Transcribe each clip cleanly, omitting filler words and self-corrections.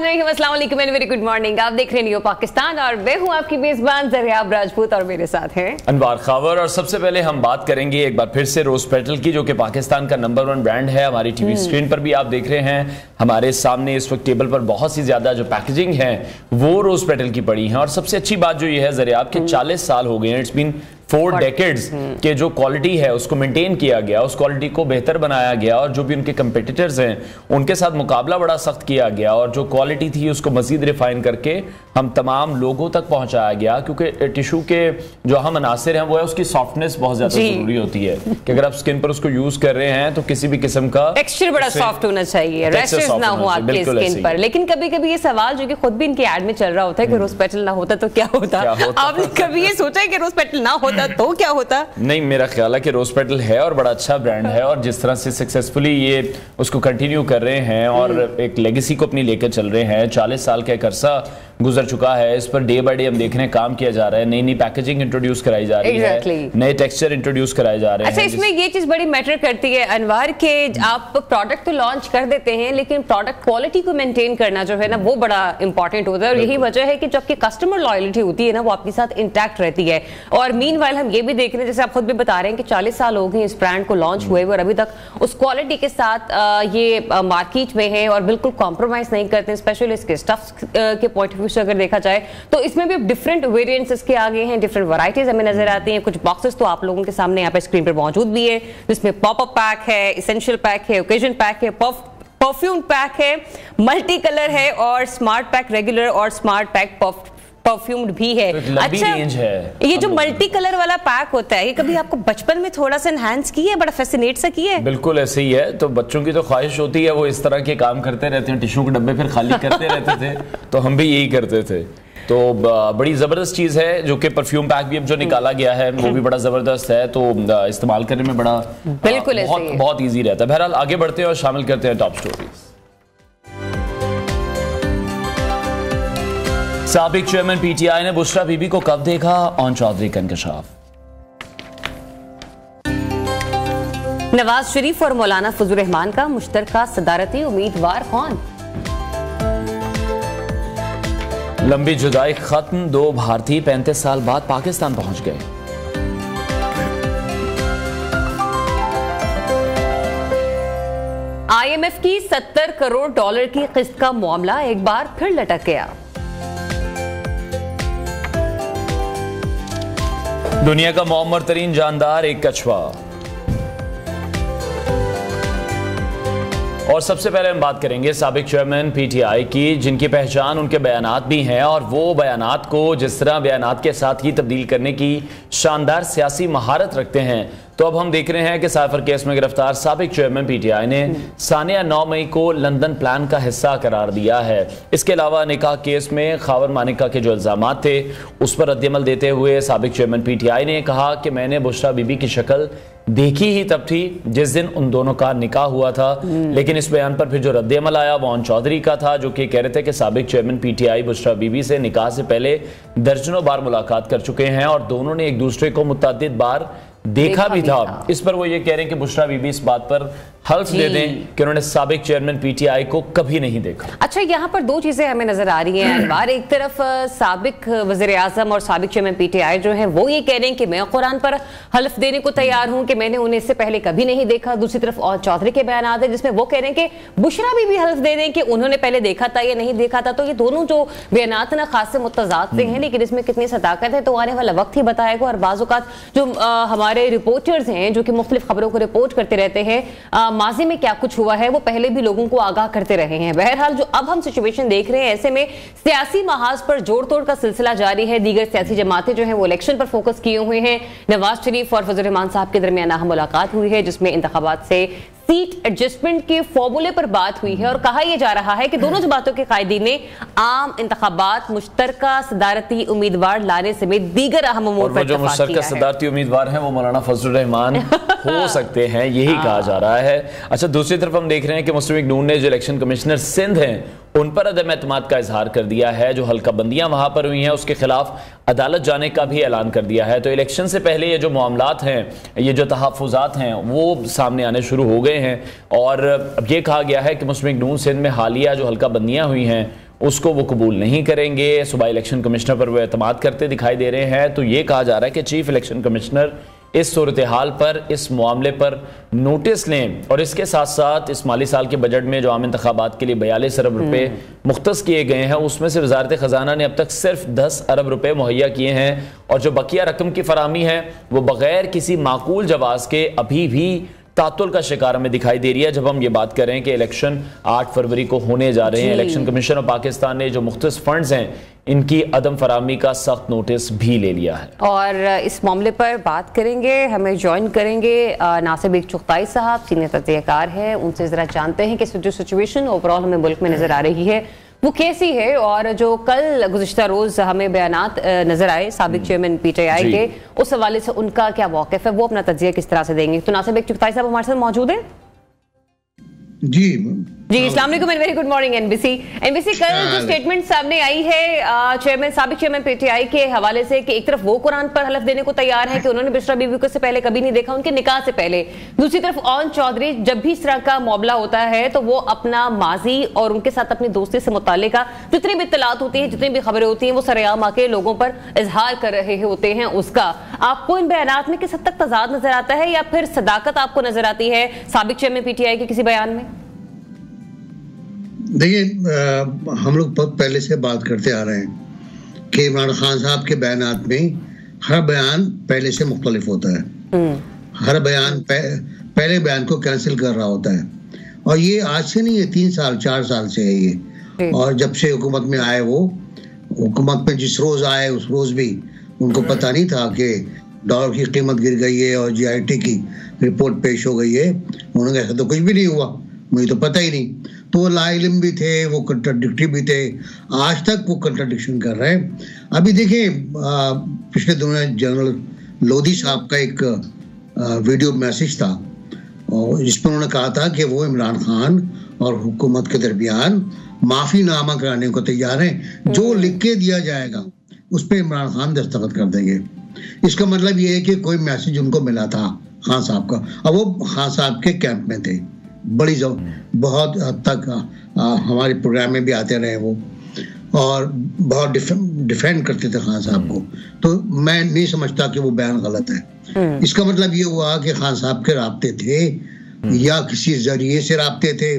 अस्सलाम वालेकुम, very good morning. आप देख रहे हैं न्यू पाकिस्तान और मैं हूं आपकी मेजबान ज़रियाब राजपूत और मेरे साथ हैं अनवार खावर। और सबसे पहले हम बात करेंगे एक बार फिर से रोज पेटल की, जो कि पाकिस्तान का नंबर 1 ब्रांड है। हमारी टीवी स्क्रीन पर भी आप देख रहे हैं, हमारे सामने इस वक्त टेबल पर बहुत सी ज्यादा जो पैकेजिंग है वो रोज पेटल की पड़ी है। और सबसे अच्छी बात जो ये है ज़रियाब के 40 साल हो गए हैं, इट्स बीन 4 डेकेड्स के जो क्वालिटी है उसको मेंटेन किया गया, उस क्वालिटी को बेहतर बनाया गया और जो भी उनके कंपेटिटर्स हैं उनके साथ मुकाबला बड़ा सख्त किया गया और जो क्वालिटी थी उसको मजीद रिफाइन करके हम तमाम लोगों तक पहुंचाया गया। क्योंकि टिश्यू के जो अहम अनासिर हैं वो है उसकी सॉफ्टनेस बहुत ज्यादा जरूरी होती है कि अगर आप स्किन पर उसको यूज कर रहे हैं तो किसी भी किस्म का टेक्सचर बड़ा सॉफ्ट होना चाहिए, रैशेस ना हो आपके स्किन पर। लेकिन कभी कभी ये सवाल जो कि खुद भी इनके ऐड में चल रहा होता है कि रोज पेटल ना होता तो क्या होता, आपने कभी ये सोचा है कि रोज पेटल ना होता तो क्या होता? नहीं, मेरा ख्याल है कि रोज पेटल है और बड़ा अच्छा ब्रांड है और जिस तरह से सक्सेसफुली ये उसको कंटिन्यू कर रहे हैं और एक लेगेसी को अपनी लेकर चल रहे हैं। 40 साल का एक अरसा गुजर चुका है, इस पर डे बाय डे हम देख रहे हैं काम किया जा रहा है, नई नई पैकेजिंग इंट्रोड्यूस कराई जा रही है, नए टेक्सचर इंट्रोड्यूस कराए जा रहे हैं। अच्छा, इसमें ये चीज बड़ी मैटर करती है अनवार के आप प्रोडक्ट तो लॉन्च कर देते हैं लेकिन प्रोडक्ट क्वालिटी को मेंटेन करना जो है ना वो बड़ा इंपॉर्टेंट होता है और यही वजह है कि जो आपकी कस्टमर लॉयल्टी होती है ना वो आपके साथ इंटैक्ट रहती है। और मीनवाइल हम ये भी देख रहे हैं, जैसे आप खुद भी बता रहे हैं कि 40 साल हो गए इस ब्रांड को लॉन्च हुए और अभी तक उस क्वालिटी के साथ ये मार्केट में है और बिल्कुल कॉम्प्रोमाइज नहीं करते, स्पेशली इसके स्टफ्स के पॉइंट ऑफ व्यू से अगर देखा जाए तो इसमें भी डिफरेंट वेरिएंट्स इसके आगे हैं, डिफरेंट वैरायटीज हमें नजर आती हैं। कुछ बॉक्सेस तो आप लोगों के सामने यहाँ पे स्क्रीन पर मौजूद भी है, जिसमें पॉपअप पैक है, एसेंशियल पैक है, ओकेजन पैक है, परफ्यूम पैक है, मल्टी कलर है और स्मार्ट पैक रेगुलर और स्मार्ट पैक परफ्यूम्ड भी है। अच्छा, रेंज है। ये जो मल्टी कलर वाला पैक होता है ये कभी आपको बचपन में थोड़ा सा एनहांस किया है, बड़ा फैसिनेट सा किया है? बिल्कुल ऐसे ही है। तो बच्चों की तो ख्वाहिश होती है वो इस तरह के काम करते रहते हैं, टिश्यू के डब्बे फिर खाली करते रहते थे तो हम भी यही करते थे। तो बड़ी ज़बरदस्त चीज़ है जो कि परफ्यूम पैक भी अब जो निकाला गया है वो भी बड़ा ज़बरदस्त है, तो इस्तेमाल करने में बड़ा बिल्कुल बहुत ईजी रहता है। बहरहाल आगे बढ़ते हैं और शामिल करते हैं टॉप स्टोरीज। साबिक चेयरमैन पीटीआई ने बुशरा बीबी को कब देखा, ऑन चौधरी का इंकशाफ। नवाज शरीफ और मौलाना फजल रहमान का मुश्तरका सदारती उम्मीदवार कौन? लंबी जुदाई खत्म, 2 भारतीय 35 साल बाद पाकिस्तान पहुंच गए। IMF की $70 करोड़ की किस्त का मामला एक बार फिर लटक गया। दुनिया का मुअम्मर तरीन जानदार एक कछुआ। और सबसे पहले हम बात करेंगे साबिक चेयरमैन पीटीआई की, जिनकी पहचान उनके बयानात भी हैं और वो बयानात को जिस तरह बयानात के साथ ही तब्दील करने की शानदार सियासी महारत रखते हैं। तो अब हम देख रहे हैं कि साइफर केस में गिरफ्तार साबिक चेयरमैन पीटीआई ने सानिया 9 मई को लंदन प्लान का हिस्सा करार दिया है। इसके अलावा निकाह केस में खावर मानिका के जो इल्जामात थे उस पर रद्दअमल देते हुए साबिक चेयरमैन पीटीआई ने कहा कि मैंने बुशरा बीबी की शक्ल देखी ही तब थी जिस दिन उन दोनों का निकाह हुआ था। लेकिन इस बयान पर फिर जो रद्दअमल आया वो ऑन चौधरी का था, जो कि कह रहे थे कि साबिक चेयरमैन पीटीआई बुशरा बीबी से निकाह से पहले दर्जनों बार मुलाकात कर चुके हैं और दोनों ने एक दूसरे को मुतअद्दिद बार देखा भी था। इस पर वो ये कह रहे हैं कि बुशरा बीबी इस बात पर हल्फ दे दें कि उन्होंने साबिक चेयरमैन पीटीआई को कभी नहीं देखा। अच्छा, यहाँ पर 2 चीजें हमें नजर आ रही हैं अनवार। एक तरफ साबिक वज़ीर आज़म और साबिक चेयरमैन पीटीआई जो है वो ये कह रहे हैं कि मैं कुरान पर हल्फ देने को तैयार हूं कि मैंने उन्हें इससे पहले कभी नहीं देखा। दूसरी तरफ और चौधरी के बयान है जिसमें वो कह रहे हैं कि बुशरा बीबी हल्फ दे दें कि उन्होंने पहले देखा था या नहीं देखा था। तो ये दोनों जो बयान ना खास से मुतज़ाद से हैं, लेकिन इसमें कितनी सदाकत है तो आने वाला वक्त ही बताएगा। और बाज़ औक़ात जो हमारे रिपोर्टर्स हैं जो कि मुख्तलिफ खबरों को रिपोर्ट करते रहते हैं, माजी में क्या कुछ हुआ है वो पहले भी लोगों को आगाह करते रहे हैं। बहरहाल जो अब हम सिचुएशन देख रहे हैं, ऐसे में सियासी महाज पर जोड़ तोड़ का सिलसिला जारी है। दीगर सियासी जमातें जो हैं वो इलेक्शन पर फोकस किए हुए हैं। नवाज शरीफ और फजल रहमान साहब के दरमियान मुलाकात हुई है जिसमें इंतखाबात से सीट एडजस्टमेंट के फॉर्मूले पर बात हुई है और कहा यह जा रहा है कि दोनों जमातों के कायदीन ने आम इंतखाबात मुश्तरका सदारती उम्मीदवार लाने समेत दीगर अहम अमूर पर जो मुश्तरका सदारती उम्मीदवार हैं वो मौलाना फजल रहमान हो सकते हैं, यही कहा जा रहा है। अच्छा, दूसरी तरफ हम देख रहे हैं कि मुस्लिम लीग नून ने जो इलेक्शन कमिश्नर सिंध हैं उन पर अदम एतमाद का इजहार कर दिया है। जो हल्का बंदियां वहां पर हुई हैं उसके खिलाफ अदालत जाने का भी ऐलान कर दिया है। तो इलेक्शन से पहले ये जो मामलात हैं, ये जो तहफ़्फ़ुज़ात हैं वो सामने आने शुरू हो गए हैं और अब ये कहा गया है कि मुस्लिम लीग नून सिंध में हालिया जो हल्का बंदियां हुई हैं उसको वो कबूल नहीं करेंगे। सूबाई इलेक्शन कमिश्नर पर वो एतमाद करते दिखाई दे रहे हैं। तो ये कहा जा रहा है कि चीफ इलेक्शन कमिश्नर इस सूरत हाल पर, इस मामले पर नोटिस लें और इसके साथ साथ इस माली साल के बजट में जो आम इंतखाबात के लिए 42 अरब रुपए मुख्तस किए गए हैं, उसमें से वजारत खजाना ने अब तक सिर्फ 10 अरब रुपए मुहैया किए हैं और जो बकिया रकम की फरामी है वो बगैर किसी माकूल जवाब के अभी भी तातुल का शिकार हमें दिखाई दे रही है। जब हम ये बात करें कि इलेक्शन 8 फरवरी को होने जा रहे हैं, इलेक्शन कमीशन ऑफ पाकिस्तान ने जो मुख्तलिफ फंड्स हैं इनकी अदम फरामी का सख्त नोटिस भी ले लिया है और इस मामले पर बात करेंगे। हमें ज्वाइन करेंगे नासिब चुगताई साहब, सीनियर तज्ज़ियाकार हैं। उनसे जरा जानते हैं कि जो सिचुएशन ओवरऑल हमें मुल्क में नजर आ रही है वो कैसी है और जो कल गुज़िश्ता रोज हमें बयानात नजर आए साबिक चेयरमैन PTI के, उस हवाले से उनका क्या मौक़िफ़ है, वो अपना तज्ज़िया किस तरह से देंगे। तो नासिब चुगताई साहब हमारे साथ मौजूद है। जी अस्सलाम वालेकुम and very good morning. NBC कल जो स्टेटमेंट सामने आई है साबिक चेयरमैन PTI के हवाले से कि एक तरफ वो कुरान पर हलफ देने को तैयार है कि उन्होंने बिशरा बीबी को से पहले कभी नहीं देखा, उनके निकाह से पहले, दूसरी तरफ ओन चौधरी जब भी इस तरह का मामला होता है तो वो अपना माजी और उनके साथ अपनी दोस्ती से मुताल्लिका जितनी भी इत्तलात होती है, जितनी भी खबरें होती हैं, वो सरेआम आके लोगों पर इजहार कर रहे होते हैं उसका। आपको इन बयानात में किस हद तक तजाद नजर आता है या फिर सदाकत आपको नजर आती है साबिक चेयरमैन PTI के किसी बयान में? देखिए, हम लोग बहुत पहले से बात करते आ रहे हैं कि इमरान खान साहब के बयानात में हर बयान पहले से मुख्तलिफ होता है। हर बयान पहले बयान को कैंसिल कर रहा होता है और ये आज से नहीं है, 3 साल 4 साल से है ये। और जब से हुकूमत में आए, वो हुकूमत में जिस रोज आए उस रोज भी उनको पता नहीं था कि डॉलर की कीमत गिर गई है और GIT की रिपोर्ट पेश हो गई है। उन्होंने ऐसा तो कुछ भी नहीं हुआ, मुझे तो पता ही नहीं। तो वो लाइल्म भी थे, वो कंट्राडिक्टरी भी थे, आज तक वो कंट्राडिक्शन कर रहे हैं। अभी देखिए, पिछले दिनों जनरल लोधी साहब का एक वीडियो मैसेज था जिसमें उन्होंने कहा था कि वो इमरान खान और हुकूमत के दरमियान माफीनामा कराने को तैयार हैं, जो लिख के दिया जाएगा उस पर इमरान खान दस्तखत कर देंगे। इसका मतलब ये है कि कोई मैसेज उनको मिला था खान साहब का, और वो खान साहब के कैंप में थे। बहुत हद तक हमारे प्रोग्राम में भी आते रहे वो, और बहुत डिफेंड करते थे खान साहब को। तो मैं नहीं समझता कि वो बयान गलत है। इसका मतलब ये हुआ कि खान साहब के राब्ते थे या किसी जरिए से राब्ते थे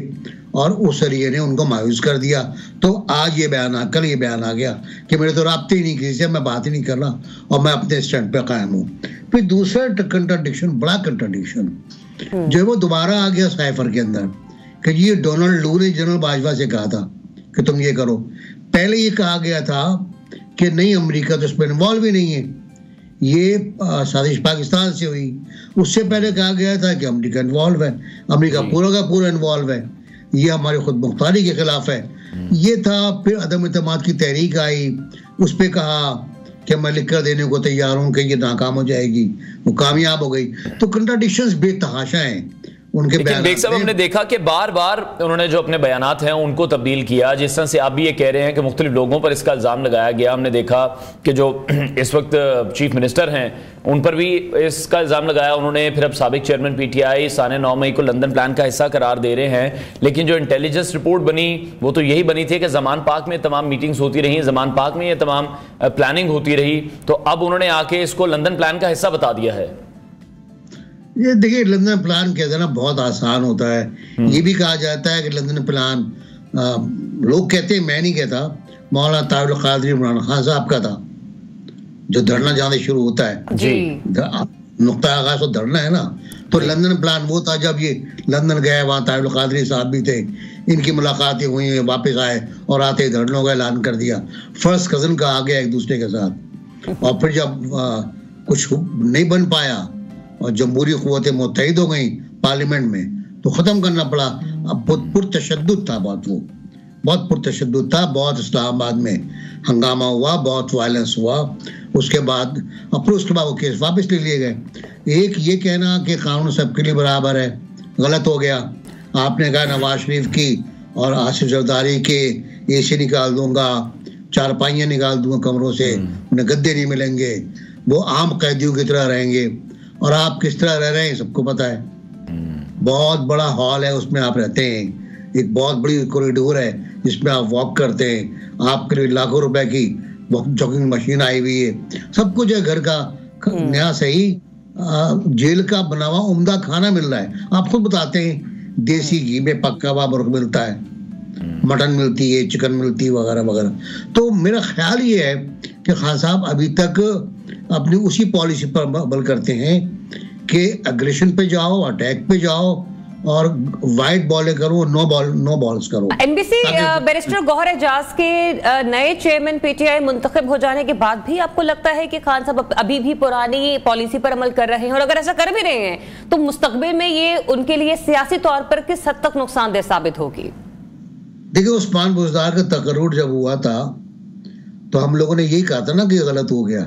और उस जरिए ने उनको मायूस कर दिया। तो आज ये बयान, कल ये बयान आ गया कि मेरे तो राब्ते ही नहीं किसी से, मैं बात ही नहीं कर रहा और मैं अपने स्टैंड पे कायम हूँ। फिर दूसरा कंट्राडिक्शन, बड़ा कंट्राडिक्शन जो वो दोबारा आ गया साइफर के अंदर कि ये डोनाल्ड लू ने जनरल बाजवा से कहा था कि तुम ये करो। पहले ये कहा गया था कि नहीं, अमेरिका तो इसमें इन्वॉल्व ही नहीं है, ये साजिश पाकिस्तान से हुई। उससे पहले कहा गया था कि अमेरिका इन्वॉल्व है, अमेरिका पूरा का पूरा इन्वॉल्व है, ये हमारे खुद मुख्तारी के खिलाफ है, ये था। फिर अदम इत्तेमाद की तहरीक आई, उस पर कहा कि मैं लिख कर देने को तैयार हूं कि ये नाकाम हो जाएगी, वो कामयाब हो गई। तो कंट्राडिक्शंस बेतहाशा हैं उनके बयान। बेग साहब, हमने देखा कि बार बार उन्होंने जो अपने बयानात हैं उनको तब्दील किया, जिस तरह से आप भी ये कह रहे हैं कि मुख्तलिफ लोगों पर इसका इल्ज़ाम लगाया गया। हमने देखा कि जो इस वक्त चीफ मिनिस्टर हैं उन पर भी इसका इल्ज़ाम लगाया उन्होंने। फिर अब साबिक चेयरमैन PTI साने 9 मई को लंदन प्लान का हिस्सा करार दे रहे हैं। लेकिन जो इंटेलिजेंस रिपोर्ट बनी वो तो यही बनी थी कि जमान पाक में तमाम मीटिंग्स होती रही, जमान पाक में ये तमाम प्लानिंग होती रही। तो अब उन्होंने आके इसको लंदन प्लान का हिस्सा बता दिया है। ये देखिए, लंदन प्लान कहते ना बहुत आसान होता है। ये भी कहा जाता है कि लंदन प्लान, लोग कहते हैं, मैं नहीं कहता, मौलाना तारुल कादरी इमरान खान साहब का था, जो धरना जहाँ से शुरू होता है जी, नुक्ता आगाज तो धरना है ना। तो लंदन प्लान वो था जब ये लंदन गए, वहाँ तारुल कादरी साहब भी थे, इनकी मुलाकातें हुई, वापस आए और आते ही धरनों का ऐलान कर दिया। फर्स्ट कजन का आ गया एक दूसरे के साथ। और फिर जब कुछ नहीं बन पाया और जमहूरी क़ुव्वतें मुत्तहिद हो गई पार्लियामेंट में, तो ख़त्म करना पड़ा। अब पुरतशद्दुद था, बहुत पुरतशद्दुद था, बहुत इस्लामाबाद में हंगामा हुआ, बहुत वायलेंस हुआ। उसके बाद वो केस वापस ले लिए गए। एक ये कहना कि कानून सबके लिए बराबर है, गलत हो गया। आपने कहा नवाज शरीफ की और आसिफ जरदारी के AC निकाल दूंगा, चारपाइयाँ निकाल दूंगा कमरों से, उन्हें गद्दे नहीं मिलेंगे, वो आम कैदियों की तरह रहेंगे। और आप किस तरह रह रहे हैं सबको पता है। बहुत बड़ा हॉल है, उसमें आप रहते हैं, एक बहुत बड़ी कॉरिडोर है, जिसमें आप वॉक करते हैं, आपके लिए लाखों रुपए की जॉगिंग मशीन आई हुई है, सब कुछ है, घर का नया सही जेल का बना हुआ उम्दा खाना मिल रहा है। आप खुद बताते हैं, देसी घी में पक्का हुआ मुर्ग मिलता है, मटन मिलती है, चिकन मिलती है, वगैरह वगैरह। तो मेरा ख्याल ये है कि खान साहब अभी तक अपनी उसी पॉलिसी पर अमल करते हैं कि एग्रेशन पे जाओ, अटैक पे जाओ, और वाइट बॉलें करो, नो बॉल्स करो। एनबीसी बैरिस्टर गौहर एजाज के नए चेयरमैन पीटीआई मुंतखब हो जाने के बाद भी आपको लगता है कि खान साहब अभी भी पुरानी पॉलिसी पर अमल कर रहे हैं, और अगर ऐसा कर भी रहे हैं तो मुस्तकबिल में ये उनके लिए सियासी तौर पर किस हद तक नुकसानदेह साबित होगी? देखिए, उस्मान बुज़दार का तकर्रुर जब हुआ था तो हम लोगों ने यही कहा था ना कि गलत हो गया,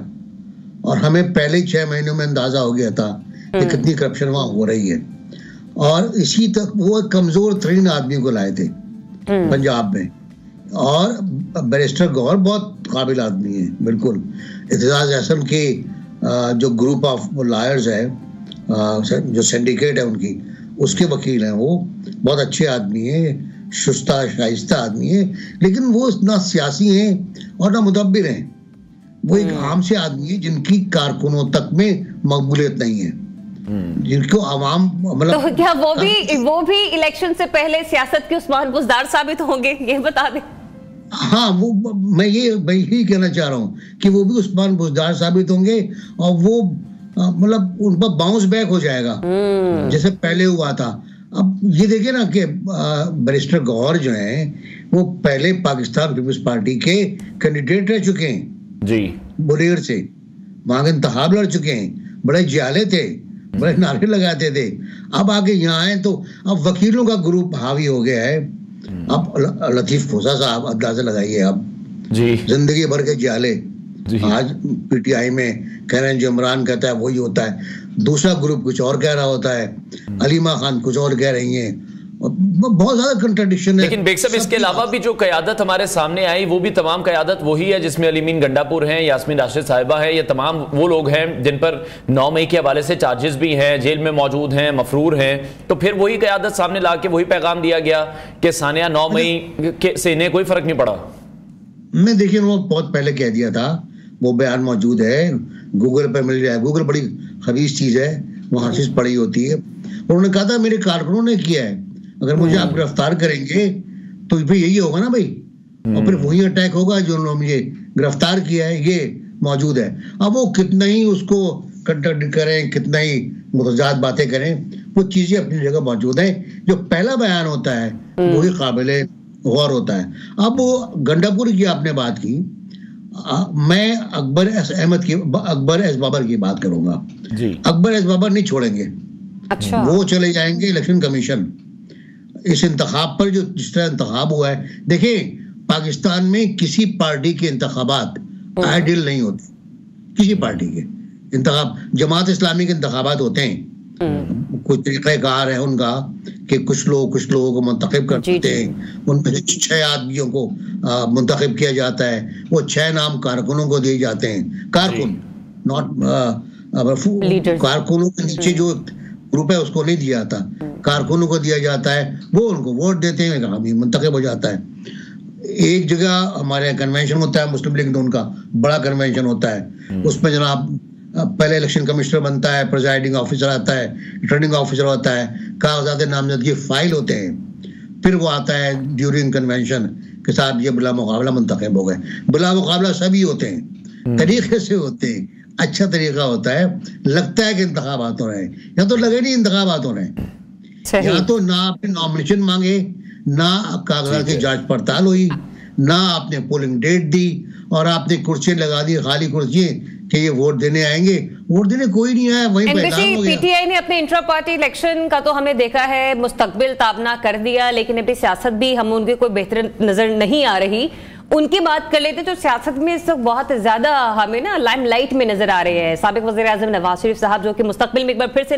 और हमें पहले 6 महीनों में अंदाजा हो गया था कि कितनी करप्शन वहां हो रही है। और इसी तक वो कमजोर तरीन आदमी को लाए थे पंजाब में, और बैरिस्टर गौहर बहुत काबिल आदमी है, बिल्कुल। एतजाज अहसन के जो ग्रुप ऑफ लॉयर्स है, जो सिंडिकेट है उनकी, उसके वकील हैं, वो बहुत अच्छे आदमी है, शुस्ता शाइस्ता आदमी है, लेकिन वो ना सियासी हैं और ना मुदब्बिर हैं। वो एक आम से आदमी है जिनकी कारकुनों तक में मकबूलियत नहीं है, जिनको आवाम मतलब। तो क्या वो भी इलेक्शन से पहले सियासत के उस्मान बुज़दार साबित होंगे, ये बता दें। हाँ, वो मैं यही कहना चाह रहा हूँ कि वो भी उस्मान बुज़दार साबित होंगे, और वो मतलब उन पर बाउंस बैक हो जाएगा जैसे पहले हुआ था। अब ये देखिए ना कि बैरिस्टर गौहर जो हैं वो पहले पाकिस्तान पीपल्स पार्टी के कैंडिडेट रह चुके हैं जी, बुरेर से वहां इंतखाब लड़ चुके हैं, बड़े जाले थे, बड़े नारे लगाते थे। अब आके यहाँ आए तो अब वकीलों का ग्रुप हावी हो गया है। अब लतीफ खोसा साहब अंदाजा लगाइए, अब जी जिंदगी भर के जाले आज पीटीआई में कह रहे हैं, जो इमरान कहता है वही होता है, दूसरा ग्रुप कुछ और कह रहा होता है, अलीमा खान कुछ और कह रही हैं, बहुत ज्यादा कंट्राडिक्शन है। लेकिन बेग साहब, इसके अलावा भी जो कयादत हमारे सामने आई वो भी तमाम कयादत वही है जिसमें अलीमीन गंडापुर हैं, यास्मीन राशिद साहिबा है, ये तमाम वो लोग हैं जिन पर 9 मई के हवाले से चार्जेस भी हैं, जेल में मौजूद हैं, मफरूर हैं। तो फिर वही कयादत सामने ला के वही पैगाम दिया गया कि सानिया 9 मई से इन्हें कोई फर्क नहीं पड़ा। मैं देखिए, वो बहुत पहले कह दिया था, वो बयान मौजूद है, गूगल पर मिल जाए। गूगल बड़ी खबीस चीज है, वो हर चीज पड़ी होती है। उन्होंने कहा था मेरे कारकुनों ने किया है, अगर मुझे आप गिरफ्तार करेंगे तो फिर यही होगा ना भाई, और फिर वही अटैक होगा जो उन्होंने मुझे गिरफ्तार किया है, ये मौजूद है। अब वो कितना ही उसको कंट्राडिक्ट करें, कितना ही मुतजाद बातें करें, वो चीजें अपनी जगह मौजूद हैं। जो पहला बयान होता है वही काबिले गौर होता है। अब वो गंडापुर की आपने बात की, मैं अकबर एस बाबर की बात करूंगा जी। अकबर एस बाबर नहीं छोड़ेंगे, अच्छा, वो चले जाएंगे इलेक्शन कमीशन। इस इंतखाब पर जो जिस तरह इंतखाब हुआ है, देखिए पाकिस्तान में किसी पार्टी के इंतखाबात आइडियल नहीं होते, किसी पार्टी के इंतखाब। जमात इस्लामी के इंतखाबात होते हैं, कुछ तरीक़ाकार है उनका कि कुछ लोगों को मुंतखब करते हैं, उनमें से 6 आदमियों को मुंतखब किया जाता है, वो 6 नाम कारकुनों को दिए जाते हैं। कारकुन नॉट कारकुनों के नीचे जो ग्रुप है उसको नहीं दिया जाता, कारकुनों को दिया जाता है, वो उनको वोट देते हैं, हम मुंतखब हो जाता है। एक जगह हमारे यहाँ कन्वेंशन होता है, मुस्लिम लीग उनका बड़ा कन्वेंशन होता है, उसमें जनाब पहले इलेक्शन कमिश्नर बनता है, प्रिजाइडिंग ऑफिसर आता है, रिटर्निंग ऑफिसर होता है, कागजात नामजदगी फाइल होते हैं, फिर वो आता है ड्यूरिंग कन्वेंशन के साथ ये बिला मुकाबला मुंतखब हो गए। बिला मुकाबला सभी होते हैं, तरीके से होते हैं, अच्छा तरीका होता है, लगता है कि इंतखाबात हो रहे हैं, या तो लगे नहीं इंतखाबात हो रहे हैं, या तो ना आपने नॉमिनेशन मांगे, ना कागजात की जांच पड़ताल हुई, ना आपने पोलिंग डेट दी, और आपने कुर्सियां लगा दी, खाली कुर्सियां कि ये वोट देने आएंगे, वोट देने कोई नहीं आया, वही पैगाम हो गया। पीटीआई ने अपने इंट्रा पार्टी इलेक्शन का तो हमें देखा है मुस्तकबिल ताबना कर दिया, लेकिन अभी सियासत भी हम उनकी कोई बेहतर नजर नहीं आ रही। उनकी बात कर लेते तो सियासत में इस वक्त बहुत ज्यादा हमें ना लाइमलाइट में नजर आ रहे हैं साबिक वज़ीर आज़म नवाज शरीफ साहब, जो कि मुस्तकबिल में एक बार फिर से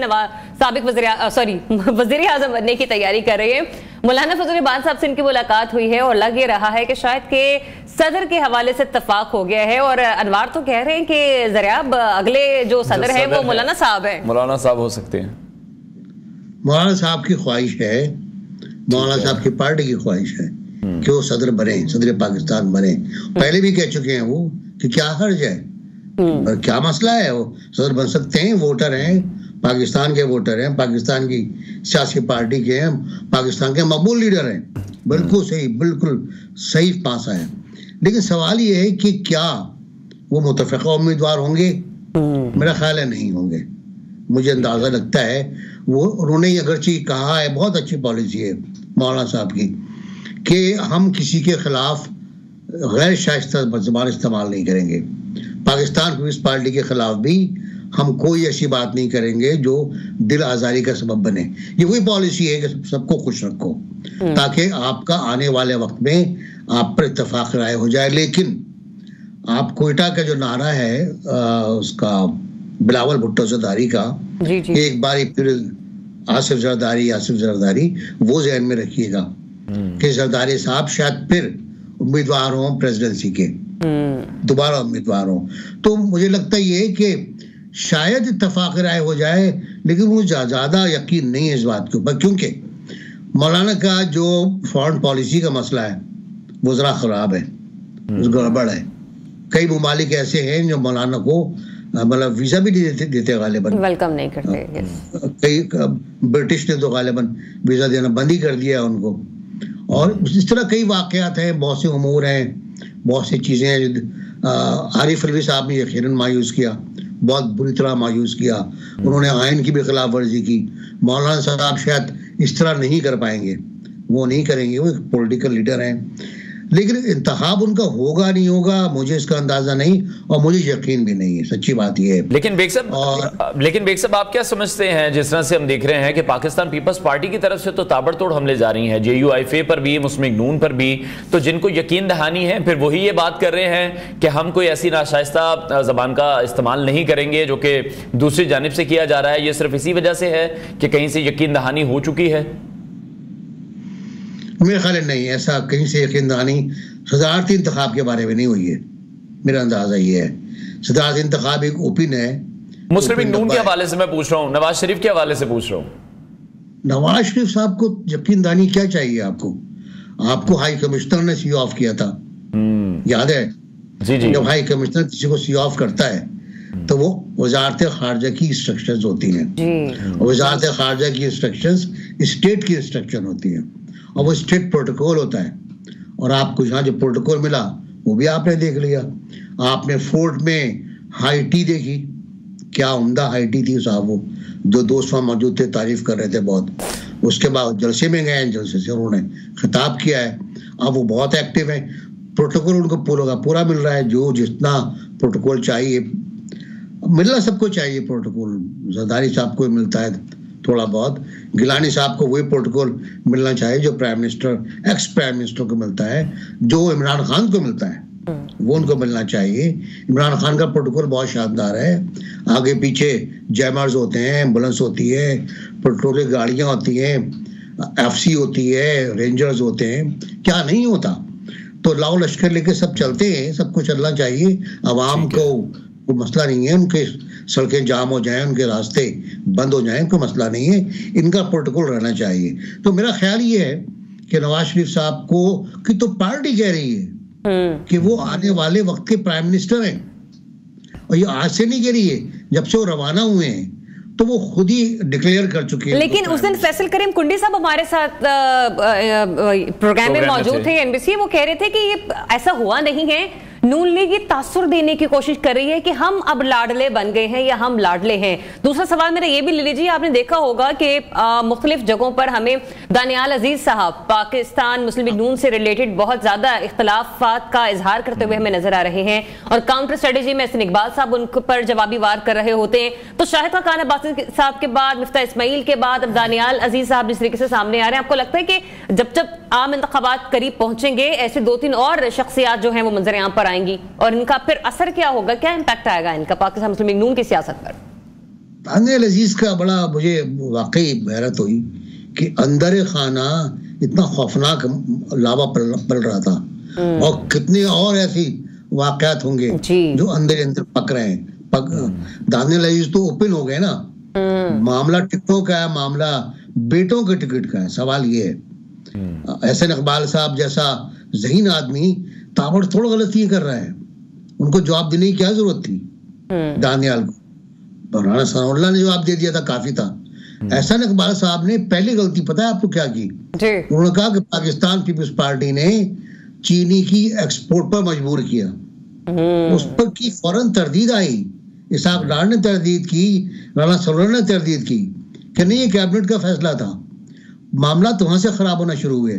साबिक वज़ीर आज़म बनने की तैयारी कर रहे हैं। मौलाना फजल रहमान साहब से इनकी मुलाकात हुई है और लग ये रहा है कि शायद के सदर के हवाले से इत्तफाक हो गया है, और अनवार तो कह रहे हैं कि ज़रियाब अगले जो सदर है वो मौलाना साहब है, मौलाना साहब हो सकते हैं। मौलाना साहब की ख्वाहिश है, मौलाना साहब की पार्टी की ख्वाहिश है कि वो सदर बने, सदर पाकिस्तान बने। पहले भी कह चुके हैं वो कि क्या हर्ज है, क्या मसला है, वो सदर बन सकते हैं, वोटर हैं, पाकिस्तान के वोटर हैं, पाकिस्तान की सियासी पार्टी के हैं, पाकिस्तान के मकबूल लीडर हैं। बिल्कुल सही पासा है। लेकिन सवाल ये है कि क्या वो मुतफ़िक़ा उम्मीदवार होंगे? मेरा ख्याल है नहीं होंगे। मुझे अंदाजा लगता है वो, उन्होंने अगरचे कहा है, बहुत अच्छी पॉलिसी है मौलाना साहब की, कि हम किसी के खिलाफ गैर शाइस्ता ज़बान इस्तेमाल नहीं करेंगे। पाकिस्तान पीपल्स पार्टी के खिलाफ भी हम कोई ऐसी बात नहीं करेंगे जो दिल आज़ारी का सबब बने। ये वही पॉलिसी है कि सबको खुश रखो, ताकि आपका आने वाले वक्त में आप पर इत्तेफाक राय हो जाए। लेकिन आप कोयटा का जो नारा है उसका बिलावल भुट्टो ज़रदारी का, एक बार फिर आसिफ ज़रदारी वो ज़हन में रखिएगा कि ज़रदारी साहब शायद फिर उम्मीदवार हों प्रेसिडेंसी के, दोबारा उम्मीदवार हों। तो मुझे लगता ये है कि शायद इत्तेफाक राय हो जाए, लेकिन मुझे ज़्यादा यकीन नहीं है इस बात के ऊपर, क्योंकि मौलाना का जो फॉरेन पॉलिसी का मसला है वो ज़रा ख़राब है, गड़बड़ है। कई ममालिक ऐसे हैं जो मौलाना को मतलब वीज़ा भी देते गालिबन, वेलकम नहीं करते। कई ब्रिटिश ने तो गालिबन वीज़ा देना बंद ही कर दिया उनको। और इस तरह कई वाक़यात हैं, बहुत से उमूर हैं, बहुत सी चीज़ें हैं। आरिफ अलवी साहब ने यकीनन मायूस किया, बहुत बुरी तरह मायूस किया। उन्होंने आइन की भी खिलाफ वर्जी की। मौलाना साहब शायद इस तरह नहीं कर पाएंगे, वो नहीं करेंगे, वो एक पॉलिटिकल लीडर हैं। लेकिन इंतखाब उनका होगा नहीं होगा मुझे इसका अंदाजा नहीं, और मुझे यकीन भी नहीं है, सच्ची बात यह है। लेकिन बेग साहब आप क्या समझते हैं, जिस तरह से हम देख रहे हैं कि पाकिस्तान पीपल्स पार्टी की तरफ से तो ताबड़तोड़ हमले जारी हैं, JUIF पर भी, मुस्लिम लीग नून पर भी, तो जिनको यकीन दहानी है फिर वही ये बात कर रहे हैं कि हम कोई ऐसी नाशाइस्ता जबान का इस्तेमाल नहीं करेंगे जो कि दूसरी जानिब से किया जा रहा है। ये सिर्फ इसी वजह से है कि कहीं से यकीन दहानी हो चुकी है? मेरे ख्याल नहीं, ऐसा कहीं से यकीन दहानी सदारती इंतखाब के बारे में नहीं हुई है। मेरा अंदाजा ये है सदारती इंतखाब एक ओपिन है। मुस्लिम लीग नून के हवाले से मैं पूछ रहा हूँ, नवाज शरीफ के हवाले से पूछ रहा हूँ। नवाज शरीफ साहब को यकीन दहानी क्या चाहिए? आपको हाई कमिश्नर ने सी ऑफ किया था, याद है? जी। जब हाई कमिश्नर किसी को सी ऑफ करता है तो वो वजारत खारजा की इंस्ट्रक्शंस होती हैं। वजारत खारजा की इंस्ट्रक्शंस स्टेट की इंस्ट्रक्शन होती है, और वो स्टेट प्रोटोकॉल होता है। और आपको यहाँ जो प्रोटोकॉल मिला वो भी आपने देख लिया। आपने फोर्ट में हाई टी देखी, क्या उम्दा हाई टी थी साहब, वो जो दोस्त वहाँ मौजूद थे तारीफ कर रहे थे बहुत। उसके बाद जलसे में गए, जलसे से उन्होंने खिताब किया है। अब वो बहुत एक्टिव है, प्रोटोकॉल उनको पूरा मिल रहा है। जो जितना प्रोटोकॉल चाहिए मिलना सबको चाहिए, प्रोटोकॉल ज़रदारी साहब को मिलता है थोड़ा बहुत, गिलानी साहब को वही प्रोटोकॉल मिलना चाहिए जो prime minister ex prime minister को मिलता है, जो इमरान खान को मिलता है वो उनको मिलना चाहिए। इमरान खान का प्रोटोकॉल बहुत शानदार है, आगे पीछे जैमर्स होते हैं, एम्बुलेंस होती है, पेट्रोल की गाड़ियां होती हैं, FC होती है, रेंजर्स होते हैं, क्या नहीं होता। तो लाओ लश्कर लेके सब चलते हैं, सबको चलना चाहिए। आवाम को कोई मसला नहीं है, उनके सड़कें जाम हो जाएं, उनके रास्ते बंद हो जाएं, कोई मसला नहीं है, इनका प्रोटोकॉल रहना चाहिए। तो मेरा ख्याल ये है कि नवाज शरीफ साहब को कि तो पार्टी कह रही है कि वो आने वाले वक्त के प्राइम मिनिस्टर हैं, और ये आज से नहीं कह रही है, जब से वो रवाना हुए हैं तो वो खुद ही डिक्लेयर कर चुके हैं। लेकिन उस दिन फैसल करीम कुंडी साहब हमारे साथ प्रोग्राम में मौजूद थे NBC, वो कह रहे थे कि ये ऐसा हुआ नहीं है, नून लीग ये तासुर देने की कोशिश कर रही है कि हम अब लाडले बन गए हैं या हम लाडले हैं। दूसरा सवाल मेरा ये भी ले लीजिए, आपने देखा होगा कि मुख्तलिफ जगहों पर हमें दानियाल अजीज साहब पाकिस्तान मुस्लिम लीग नून से रिलेटेड बहुत ज्यादा इख्तलाफात का इजहार करते हुए हमें नजर आ रहे हैं, और काउंटर स्ट्रेटेजी में एहसन इकबाल साहब उन पर जवाबी वार कर रहे होते हैं। तो शाहिद खान अब्बासी साहब के बाद, मिफ्ता इस्माइल के बाद अब दानियाल अजीज साहब जिस तरीके से सामने आ रहे हैं, आपको लगता है कि जब आम इंतखाबात करीब पहुंचेंगे ऐसे 2-3 और शख्सियात जो हैं वो मंजर आम पर आएंगी, और इनका फिर असर क्या होगा, क्या इंपैक्ट आएगा इनका पाकिस्तान मुस्लिम लीग नून की सियासत पर? दानियाल अजीज का बड़ा मुझे वाकई हैरत हुई कि अंदर खाना इतना खौफनाक लावा पल रहा था, और कितने और ऐसी वाकयात होंगे जो अंदर पक रहे हैं। दानियाल अजीज तो ओपन हो गए ना, मामला टिकटों का है, मामला बेटों के टिकट का है। सवाल ये है एहसन इकबाल साहब जैसा ज़हीन आदमी ताबड़तोड़ गलतियां कर रहा है, उनको जवाब देने की क्या जरूरत थी? दानियाल को राणा सनाउल्लाह ने जवाब दे दिया था, काफी था। एहसन इकबाल साहब ने पहली गलती पता है आपको क्या की? उन्होंने कहा कि पाकिस्तान पीपल्स पार्टी ने चीनी की एक्सपोर्ट पर मजबूर किया। उस पर की फौरन तरदीद आई, इसहाक डार ने तरदीद की, राणा सनाउल्लाह ने तरदीद की कि नहीं ये कैबिनेट का फैसला था। मामला तो वहां से खराब होना शुरू हुए,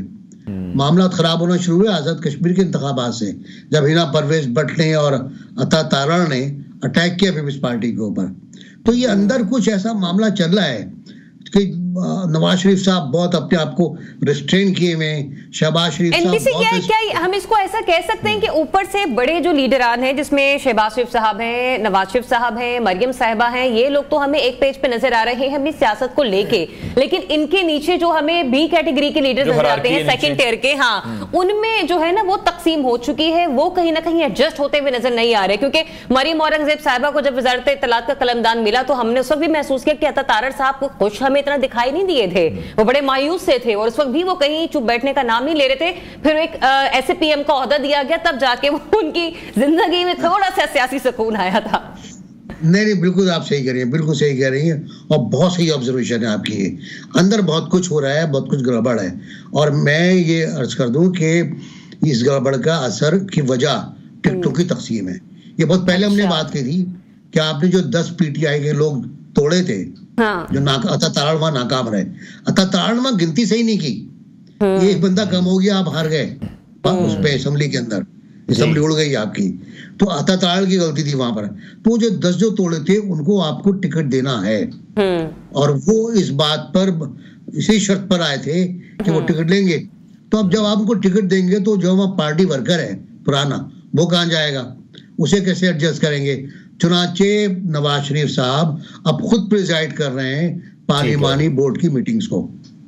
मामला खराब होना शुरू हुए आजाद कश्मीर के इंतखाबात से, जब हिना परवेज भट्ट ने और अता तारण ने अटैक किया पीपल्स पार्टी के ऊपर। तो ये अंदर कुछ ऐसा मामला चल रहा है कि नवाज शरीफ साहब बहुत अपने आप को रिस्ट्रेन किए हुए, शहबाज शरीफ साहब क्या हम इसको ऐसा कह सकते हैं कि ऊपर से बड़े जो लीडरान हैं, जिसमें शहबाज शरीफ साहब हैं, नवाज शरीफ साहब हैं, मरियम साहिबा हैं, ये लोग तो हमें एक पेज पे नजर आ रहे हैं अपनी सियासत को लेके, लेकिन इनके नीचे जो हमें बी कैटेगरी के लीडर नजर आते हैं, सेकंड टियर के, हाँ, उनमें जो है ना वो तकसीम हो चुकी है, वो कहीं ना कहीं एडजस्ट होते हुए नजर नहीं आ रहे। क्योंकि मरियम औरंगजेब साहिबा को जब वजारत इत्तलात का कलमदान मिला तो हमने उस वक्त भी महसूस किया कि अता तारड़ साहब को खुश हमें इतना दिखाई नहीं दिए थे, वो बड़े मायूस से थे और उस वक्त भी वो कहीं चुप बैठने का नाम नहीं ले रहे थे। फिर एक ऐसे पीएम का ओहदा दिया गया, तब जाके वो उनकी जिंदगी में थोड़ा सा सियासी सुकून आया था। नहीं, बिल्कुल आप सही कह रही हैं, बिल्कुल सही कह रही हैं, और बहुत सही ऑब्जर्वेशन है आपकी। अंदर बहुत कुछ हो रहा है, बहुत कुछ गड़बड़ है, और मैं ये अर्ज कर दूं कि इस गड़बड़ का असर की वजह टिकटों की तकसीम है। ये बहुत पहले हमने बात की थी कि आपने जो 10 पीटीआई के लोग तोड़े थे, हाँ। जो अता तारड़ नाकाम रहे, अता तारड़ गिनती सही नहीं की, ये एक बंदा कम हो गया, आप हार गए उस पे असेंबली के अंदर, असेंबली उड़ गई आपकी, तो अता तारड़ की गलती थी वहां पर। तो जो 10 जो तोड़े थे उनको आपको टिकट देना है, और वो इस बात पर इसी शर्त पर आए थे कि वो टिकट लेंगे। तो अब जब आप उनको टिकट देंगे तो जो वहां पार्टी वर्कर है पुराना, वो कहां जाएगा, उसे कैसे एडजस्ट करेंगे? चुनाचे नवाज शरीफ साहब अब खुद प्रिजाइड कर रहे हैं पार्लिमानी बोर्ड की मीटिंग्स को।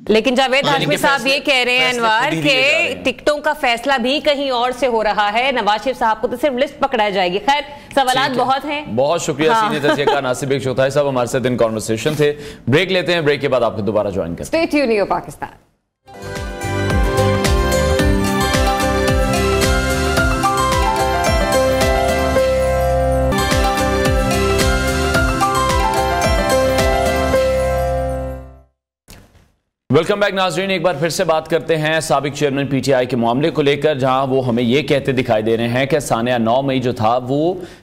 लेकिन जावेद हाशमी साहब ये कह रहे हैं अनवर के टिकटों का फैसला भी कहीं और से हो रहा है, नवाज शरीफ साहब को तो सिर्फ लिस्ट पकड़ाई जाएगी। खैर सवालात बहुत हैं। बहुत शुक्रिया सीनियर तजिया नासिर चौथाई साहब, हमारे साथ इन कॉन्वर्सेशन थे। ब्रेक लेते हैं, ब्रेक के बाद आपको दोबारा ज्वाइन करें। Stay tuned in Pakistan. Welcome back नाजरीन, एक बार फिर से बात करते हैं साबिक चेयरमैन पीटीआई के मामले को लेकर, जहां वो हमें ये कहते दिखाई दे रहे हैं कि सानिया 9 मई जो था वो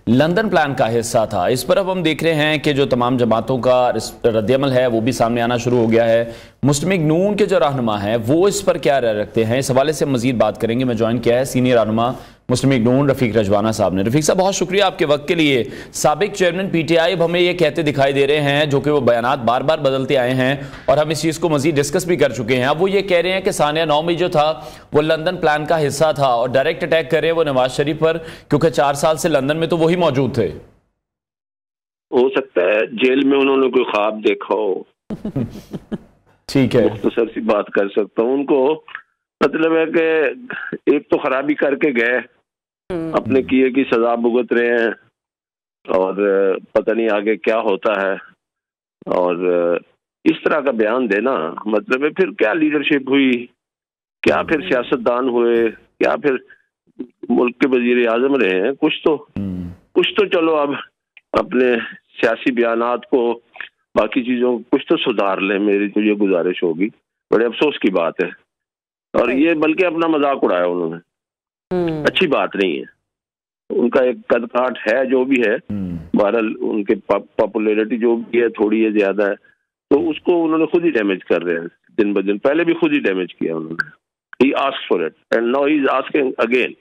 लंदन प्लान का हिस्सा था। इस पर अब हम देख रहे हैं कि जो तमाम जमातों का रद्दअमल है वो भी सामने आना शुरू हो गया है। मुस्लिम लीग नून के जो रहनुमा हैं वो इस पर क्या राय रखते हैं, इस हवाले से मजीद बात करेंगे। मैं ज्वाइन किया है सीनियर रहनुमा मुस्लिम लीग नून रफीक रजवाना साहब ने। रफीक साहब बहुत शुक्रिया आपके वक्त के लिए। साबिक चेयरमैन पीटीआई अब हमें ये कहते दिखाई दे रहे हैं, जो कि वो बयानात बार बार बदलते आए हैं और हम इस चीज़ को मजीद डिस्कस भी कर चुके हैं। अब वो ये कह रहे हैं कि सानिया 9 मई जो था वो लंदन प्लान का हिस्सा था और डायरेक्ट अटैक कर रहे हैं वो नवाज शरीफ पर, क्योंकि 4 साल से लंदन में तो वही मौजूद थे। हो सकता है जेल में उन्होंने कोई ख्वाब देखा हो। ठीक है, मुख्तसर सी बात कर सकता हूँ। उनको मतलब है कि एक तो खराबी करके गए, अपने किए की सजा भुगत रहे हैं और पता नहीं आगे क्या होता है। और इस तरह का बयान देना मतलब है फिर क्या लीडरशिप हुई, क्या फिर सियासतदान हुए, क्या फिर मुल्क के वजीर आजम रहे हैं। कुछ तो चलो अब अपने सियासी बयानात को, बाकी चीजों को कुछ तो सुधार लें, मेरी तो ये गुजारिश होगी। बड़े अफसोस की बात है, और ये बल्कि अपना मजाक उड़ाया उन्होंने, अच्छी बात नहीं है। उनका एक कद काट है जो भी है, बहरहाल उनके पॉपुलैरिटी जो भी है थोड़ी है ज्यादा है, तो उसको उन्होंने खुद ही डैमेज कर रहे हैं दिन ब दिन। पहले भी खुद ही डैमेज किया उन्होंने। He asked for it and now he is asking again.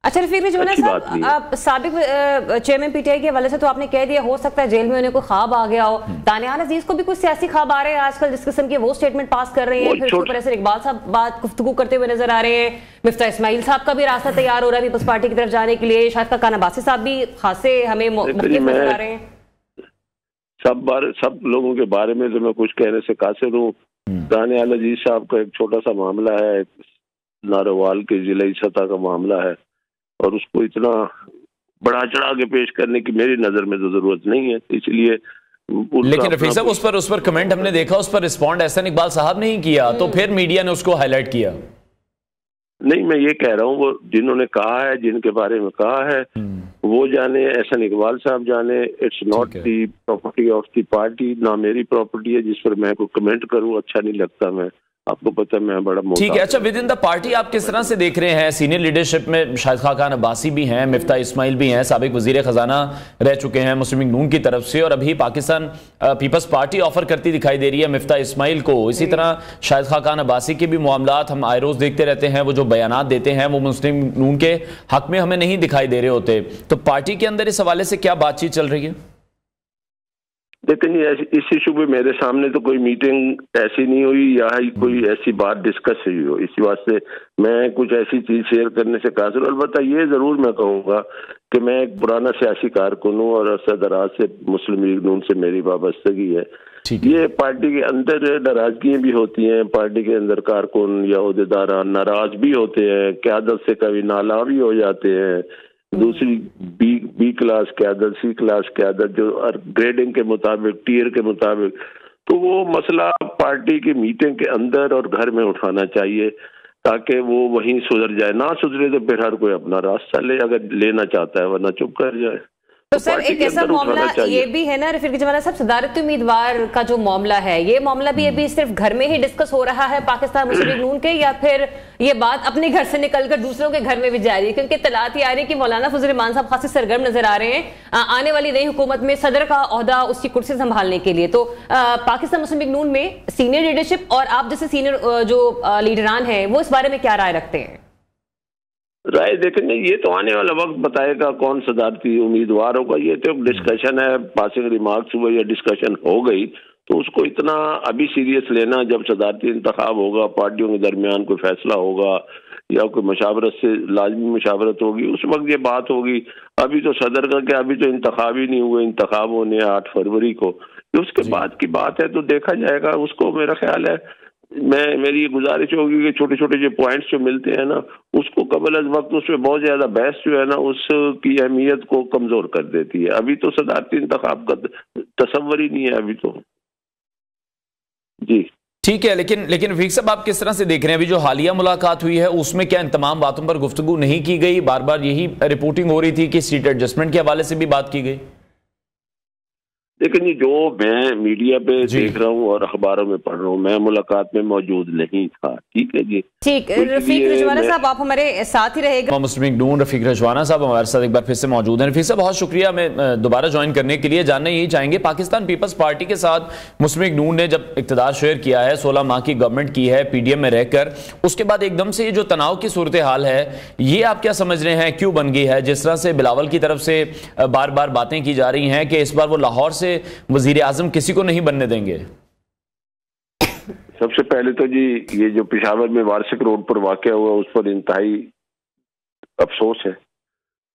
अच्छा रफीक रजवाना साहब, आप साबिक चेयरमैन पीटीआई के हवाले से तो आपने कह दिया हो सकता है जेल में उन्हें कोई ख्वाब आ गया हो। दानियाल अजीज को भी कुछ सियासी ख्वाब आ रहे हैं आजकल, जिस किस्म के वो स्टेटमेंट पास कर रहे हैं, फिर उसके ऊपर ऐसे इकबाल साहब बात गुफ्तगू करते हुए नजर आ रहे हैं। मिफ्ता इस्माइल साहब का भी रास्ता तैयार हो रहा है पीपल्स पार्टी की तरफ जाने के लिए। शायद कान अब्बासी साहब भी खासे हमें मुख्तलिफ नजर आ रहे हैं। सब लोगों के बारे में तो मैं कुछ कहने से कासिर हूँ। दानियाल अजीज साहब का एक छोटा सा मामला है, नारोवाल के जिला सतह का मामला है, और उसको इतना बढ़ा चढ़ा के पेश करने की मेरी नजर में तो जरूरत नहीं है। इसलिए लेकिन रफीक साहब उस पर कमेंट हमने देखा, उस पर रिस्पॉन्ड एहसन इकबाल साहब ने ही किया, तो फिर मीडिया ने उसको हाईलाइट किया। नहीं, मैं ये कह रहा हूँ वो जिन्होंने कहा है, जिनके बारे में कहा है वो जाने, एहसन इकबाल साहब जाने। It's not the property of the party, ना मेरी प्रॉपर्टी है जिस पर मैं कोई कमेंट करूँ, अच्छा नहीं लगता। मैं आपको पता है मैं बड़ा मोटा। ठीक है, अच्छा विद इन द पार्टी आप किस तरह से देख रहे हैं? सीनियर लीडरशिप में शाहिद खान अब्बासी भी हैं, मिफ्ता इस्माइल भी हैं, साबिक वजीर खजाना रह चुके हैं मुस्लिम लीग नून की तरफ से, और अभी पाकिस्तान पीपल्स पार्टी ऑफर करती दिखाई दे रही है मिफ्ता इस्माइल को। इसी तरह शाहिद खान अब्बासी के भी मामलात हम आए रोज देखते रहते हैं, वो जो बयानात देते हैं वो मुस्लिम लीग नून के हक में हमें नहीं दिखाई दे रहे होते। तो पार्टी के अंदर इस हवाले से क्या बातचीत चल रही है? लेकिन इस इशू पे मेरे सामने तो कोई मीटिंग ऐसी नहीं हुई या कोई ऐसी बात डिस्कस हुई हो, इसी वास्ते मैं कुछ ऐसी चीज शेयर करने से कासिर। अलबत्ता ये जरूर मैं कहूँगा कि मैं एक पुराना सियासी कारकुन हूँ और अरसा दराज से मुस्लिम लीग नून से मेरी वाबस्तगी है। ये पार्टी के अंदर नाराजगियां भी होती हैं, पार्टी के अंदर कारकुन या ओहदेदार नाराज भी होते हैं, क़यादत से कभी नाला भी हो जाते हैं। दूसरी बी क्लास क़यादत, सी क्लास क़यादत जो ग्रेडिंग के मुताबिक, टीयर के मुताबिक, तो वो मसला पार्टी की मीटिंग के अंदर और घर में उठाना चाहिए ताकि वो वहीं सुधर जाए। ना सुधरे तो फिर हर कोई अपना रास्ता ले, अगर लेना चाहता है, वरना चुप कर जाए। तो सर एक ऐसा मामला ये भी है ना रफीक जमाना साहब, सदारती उम्मीदवार का जो मामला है, ये मामला भी अभी सिर्फ घर में ही डिस्कस हो रहा है पाकिस्तान मुस्लिम लीग नून के, या फिर ये बात अपने घर से निकलकर दूसरों के घर में भी जा रही है? क्योंकि तलात ये आ रही है कि मौलाना फजल रहमान साहब खासी सरगर्म नजर आ रहे हैं आने वाली नई हुकूमत में सदर का ओहदा, उसकी कुर्सी संभालने के लिए। तो पाकिस्तान मुस्लिम लीग नून में सीनियर लीडरशिप और आप जैसे सीनियर जो लीडरान है वो इस बारे में क्या राय रखते हैं? राय देखेंगे, ये तो आने वाला वक्त बताएगा कौन सदारती उम्मीदवार होगा। ये तो डिस्कशन है, पासिंग रिमार्क्स हुए या डिस्कशन हो गई, तो उसको इतना अभी सीरियस लेना, जब सदारती इंतखाब होगा, पार्टियों के दरमियान कोई फैसला होगा या कोई मशावरत से लाजमी मशावरत होगी, उस वक्त ये बात होगी। अभी तो सदर का क्या, अभी तो इंतखाब ही नहीं हुए, इंतखाब होने 8 फरवरी को, उसके बाद की बात है, तो देखा जाएगा उसको। मेरा ख्याल है मेरी ये गुजारिश होगी कि छोटे छोटे जो पॉइंट्स जो मिलते हैं ना, उसको कबल अज वक्त उसमें बहुत ज्यादा बहस जो है ना, उसकी अहमियत को कमजोर कर देती है। अभी तो सदारती इंतखाब का तसव्वुर ही नहीं है अभी तो। जी ठीक है, लेकिन रफीक साहब आप किस तरह से देख रहे हैं? अभी जो हालिया मुलाकात हुई है उसमें क्या इन तमाम बातों पर गुफ्तगू नहीं की गई? बार बार यही रिपोर्टिंग हो रही थी कि सीट एडजस्टमेंट के हवाले से भी बात की गई। लेकिन ये जो मैं मीडिया पे देख रहा हूँ और अखबारों में पढ़ रहा हूँ, मैं मुलाकात में मौजूद नहीं था। ठीक है जी, ठीक। रफीक रजवाना साहब आप हमारे साथ ही रहेगा। मुस्लिम लीग नून रफीक रजवाना साहब हमारे साथ एक बार फिर से मौजूद हैं। रफीक साहब बहुत शुक्रिया, मैं दोबारा ज्वाइन करने के लिए। जानना यही चाहेंगे, पाकिस्तान पीपल्स पार्टी के साथ मुस्लिम लीग नून ने जब इक़्तिदार शेयर किया है, 16 माह की गवर्नमेंट की है पीडीएम में रहकर, उसके बाद एकदम से ये जो तनाव की सूरत हाल है, ये आप क्या समझ रहे हैं क्यों बन गई है? जिस तरह से बिलावल की तरफ से बार बार बातें की जा रही हैं कि इस बार वो लाहौर से वजीर आजम किसी को नहीं बनने देंगे। सबसे पहले तो जी ये जो पेशावर में वारसिक रोड पर वाक़या हुआ, उस पर इंतहाई अफसोस है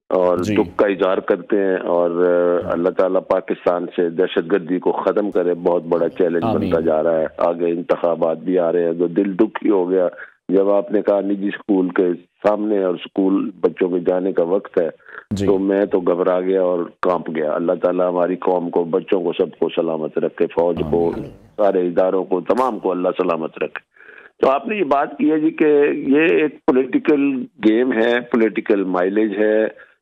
और दुख का इजहार करते हैं, और अल्लाह ताला पाकिस्तान से दहशतगर्दी को ख़त्म करे। बहुत बड़ा चैलेंज बनता जा रहा है। आगे इंतखाबात भी आ रहे हैं, तो दिल दुखी हो गया जब आपने कहा निजी स्कूल के सामने और स्कूल बच्चों के जाने का वक्त है, तो मैं तो घबरा गया और कांप गया। अल्लाह ताला हमारी कौम को, बच्चों को, सबको सलामत रखे, फौज को, सारे इदारों को, तमाम को अल्लाह सलामत रखे। तो आपने ये बात की है जी कि ये एक पॉलिटिकल गेम है, पॉलिटिकल माइलेज है।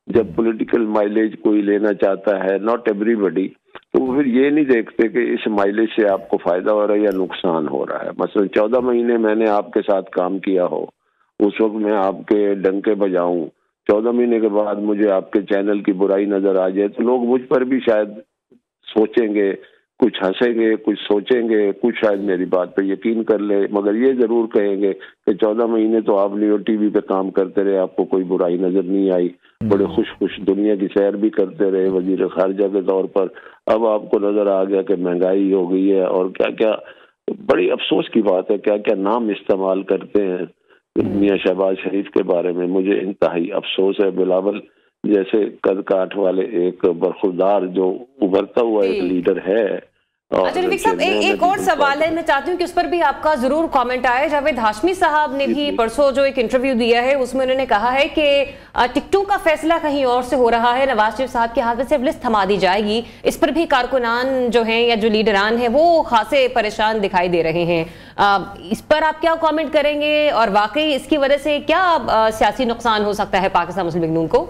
जब पॉलिटिकल माइलेज कोई लेना चाहता है, नॉट एवरीबॉडी, तो फिर ये नहीं देखते कि इस माइलेज से आपको फायदा हो रहा है या नुकसान हो रहा है। मसलन 14 महीने मैंने आपके साथ काम किया हो, उस वक्त मैं आपके डंके बजाऊं, 14 महीने के बाद मुझे आपके चैनल की बुराई नजर आ जाए, तो लोग मुझ पर भी शायद सोचेंगे, कुछ हंसेंगे, कुछ सोचेंगे, कुछ शायद मेरी बात पे यकीन कर ले, मगर ये जरूर कहेंगे कि 14 महीने तो आप लियो टीवी पे काम करते रहे, आपको कोई बुराई नजर नहीं आई, बड़े खुश दुनिया की सैर भी करते रहे वजीर खारजा के तौर पर। अब आपको नजर आ गया कि महंगाई हो गई है और क्या क्या, बड़ी अफसोस की बात है, क्या क्या नाम इस्तेमाल करते हैं मियां शहबाज शरीफ के बारे में। मुझे इंतहाई अफसोस है। बिलावल जैसे कद काठ वाले एक बरखुरदार जो उभरता हुआ एक लीडर है, अच्छा रफीक साहब, एक और सवाल है, मैं चाहती हूँ कि उस पर भी आपका जरूर कमेंट आए। जावेद हाशमी साहब ने भी परसों जो एक इंटरव्यू दिया है उसमें उन्होंने कहा है कि टिकटों का फैसला कहीं और से हो रहा है, नवाज शरीफ साहब के हाथ में सिर्फ लिस्ट थमा दी जाएगी। इस पर भी कारकुनान जो हैं या जो लीडरान हैं वो खासे परेशान दिखाई दे रहे हैं। इस पर आप क्या कमेंट करेंगे और वाकई इसकी वजह से क्या सियासी नुकसान हो सकता है पाकिस्तान मुस्लिम लीग नून को?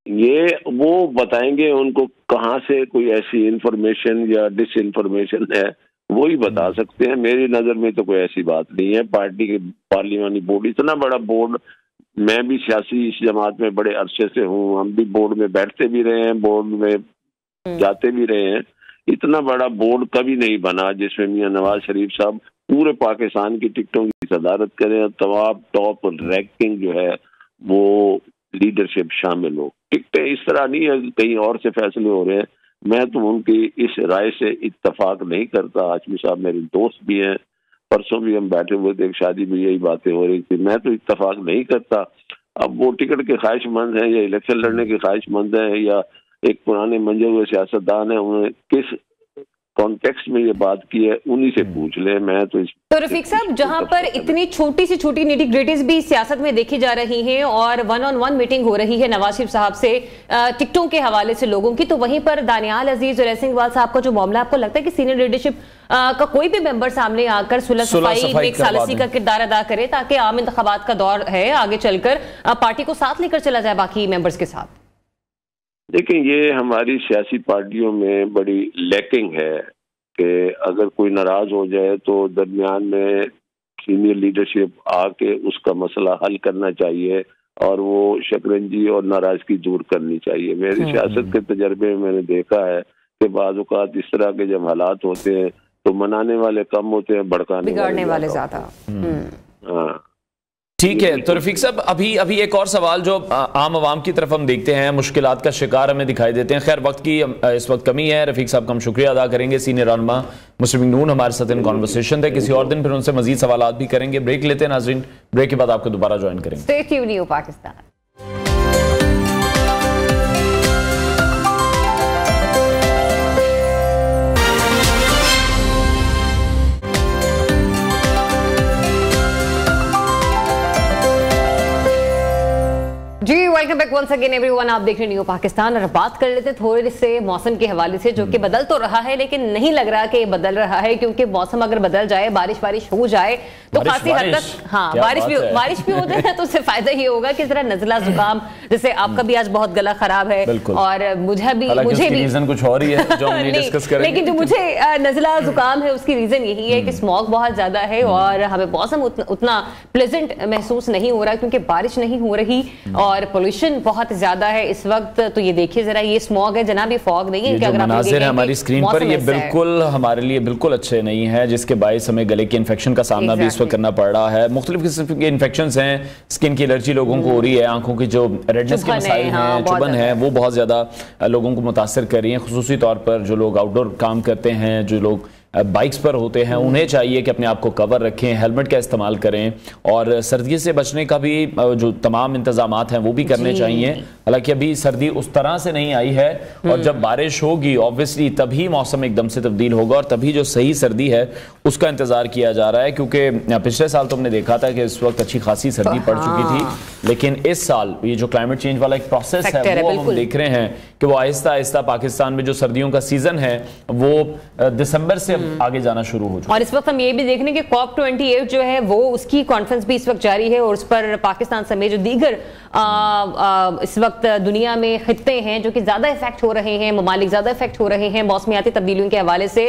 ये वो बताएंगे, उनको कहाँ से कोई ऐसी इंफॉर्मेशन या डिस इंफॉर्मेशन है वो ही बता सकते हैं। मेरी नज़र में तो कोई ऐसी बात नहीं है। पार्टी के पार्लिमानी बोर्ड, इतना बड़ा बोर्ड, मैं भी सियासी इस जमात में बड़े अरसे से हूँ, हम भी बोर्ड में बैठते भी रहे हैं, बोर्ड में जाते भी रहे हैं। इतना बड़ा बोर्ड कभी नहीं बना जिसमें मियां नवाज शरीफ साहब पूरे पाकिस्तान की टिकटों की सदारत करें, तमाम टॉप रैंकिंग जो है वो लीडरशिप शामिल हो। टिकटें इस तरह नहीं है कहीं और से फैसले हो रहे हैं। मैं तो उनकी इस राय से इत्तेफाक नहीं करता। हाशमी साहब मेरे दोस्त भी हैं, परसों भी हम बैठे हुए थे, एक शादी में यही बातें हो रही थी। मैं तो इत्तेफाक नहीं करता। अब वो टिकट के ख्वाहिशमंद हैं या इलेक्शन लड़ने के ख्वाहिशमंद हैं या एक पुराने मंजे हुए सियासतदान है, उन्होंने किस कॉन्टेक्स्ट में ये बात की है उन्हीं से पूछ ले। मैं तो रफीक साहब, जहां पर इतनी छोटी सी छोटी निटी ग्रिटीज भी सियासत में देखी जा रही हैं और 1-on-1 मीटिंग हो रही है नवाज शरीफ साहब से टिकटों के हवाले से लोगों की, तो वहीं पर दानियाल अजीज और एहसन इकबाल साहब का जो मामला, आपको लगता है कि सीनियर लीडरशिप का कोई भी मेंबर सामने आकर सुलह सफाई में एक सालसी का किरदार अदा करे ताकि आम इंतखाबात का दौर है, आगे चलकर पार्टी को साथ लेकर चला जाए बाकी मेंबर्स के साथ? देखिए, ये हमारी सियासी पार्टियों में बड़ी लैकिंग है कि अगर कोई नाराज हो जाए तो दरमियान में सीनियर लीडरशिप आके उसका मसला हल करना चाहिए और वो शकरंजी और नाराजगी दूर करनी चाहिए। मेरी सियासत के तजर्बे में मैंने देखा है कि बाज़ औक़ात इस तरह के जब हालात होते हैं तो मनाने वाले कम होते हैं, बिगाड़ने वाले ज़्यादा। हाँ, ठीक है। तो रफीक साहब, अभी एक और सवाल जो आम आवाम की तरफ हम देखते हैं, मुश्किलात का शिकार हमें दिखाई देते हैं। खैर, वक्त की इस वक्त कमी है। रफीक साहब का हम शुक्रिया अदा करेंगे। सीनियर रहनुमा मुस्लिम लीग नून हमारे साथ इन कॉन्वर्सेशन थे। किसी और दिन फिर उनसे मजीद सवाल भी करेंगे। ब्रेक लेते हैं नाजरीन, ब्रेक के बाद आपको दोबारा ज्वाइन करेंगे। Stay tuned new Pakistan. जी welcome back once again everyone. आप देख रहे हैं न्यू पाकिस्तान और बात कर लेते हैं थोड़े से मौसम के हवाले से, जो कि बदल तो रहा है लेकिन नहीं लग रहा कि बदल रहा है, क्योंकि मौसम अगर बदल जाए, बारिश हो जाए तो काफी हद तक, हाँ बारिश भी हो जाए तो उससे फायदा ये होगा कि जरा नजला जुकाम, जैसे आपका भी आज बहुत गला खराब है और मुझे भी रीजन कुछ और ही है जो हम डिस्कस करेंगे, लेकिन जो मुझे नजला जुकाम है उसकी रीजन यही है कि स्मॉग बहुत ज्यादा है और हमें मौसम उतना प्लेजेंट महसूस नहीं हो रहा क्योंकि बारिश नहीं हो रही और पोल्यूशन बहुत ज्यादा है इस वक्त। तो ये देखिए जरा, ये स्मॉग है जनाब, ये फॉग नहीं है। अगर मनाजिर है हमारी स्क्रीन पर, ये बिल्कुल हमारे लिए बिल्कुल अच्छे नहीं है, जिसके बायस हमें गले के इन्फेक्शन का सामना भी इस वक्त करना पड़ रहा है। मुख्तलिफ किस्म के इन्फेक्शन हैं, स्किन की एलर्जी लोगों को हो रही है, आंखों की जो रेडनेस के मसाइल हैं, चुभन है, वो बहुत ज्यादा लोगों को मुतासर कर रही है। खुसूसी तौर पर जो लोग आउटडोर काम करते हैं, जो लोग बाइक्स पर होते हैं, उन्हें चाहिए कि अपने आप को कवर रखें, हेलमेट का इस्तेमाल करें और सर्दी से बचने का भी जो तमाम इंतजामात हैं वो भी करने चाहिए। हालांकि अभी सर्दी उस तरह से नहीं आई है और जब बारिश होगी ऑब्वियसली तभी मौसम एकदम से तब्दील होगा और तभी जो सही सर्दी है उसका इंतजार किया जा रहा है, क्योंकि पिछले साल तो हमने देखा था कि इस वक्त अच्छी खासी सर्दी पड़ चुकी थी, लेकिन इस साल ये जो क्लाइमेट चेंज वाला एक प्रोसेस है वो हम देख रहे हैं कि वो आहिस्ता आहिस्ता पाकिस्तान में जो सर्दियों का सीजन है वो दिसंबर से आगे जाना शुरू हो चुका। और इस वक्त हम ये भी देख रहे हैं कि COP28 जो है वो उसकी कॉन्फ्रेंस भी इस वक्त जारी है और उस पर पाकिस्तान समेत जो दीगर इस वक्त दुनिया में खित्ते हैं जो कि ज्यादा इफेक्ट हो रहे हैं, ममालिक ज्यादा इफेक्ट हो रहे हैं मौसमियाती तब्दीलियों के हवाले से,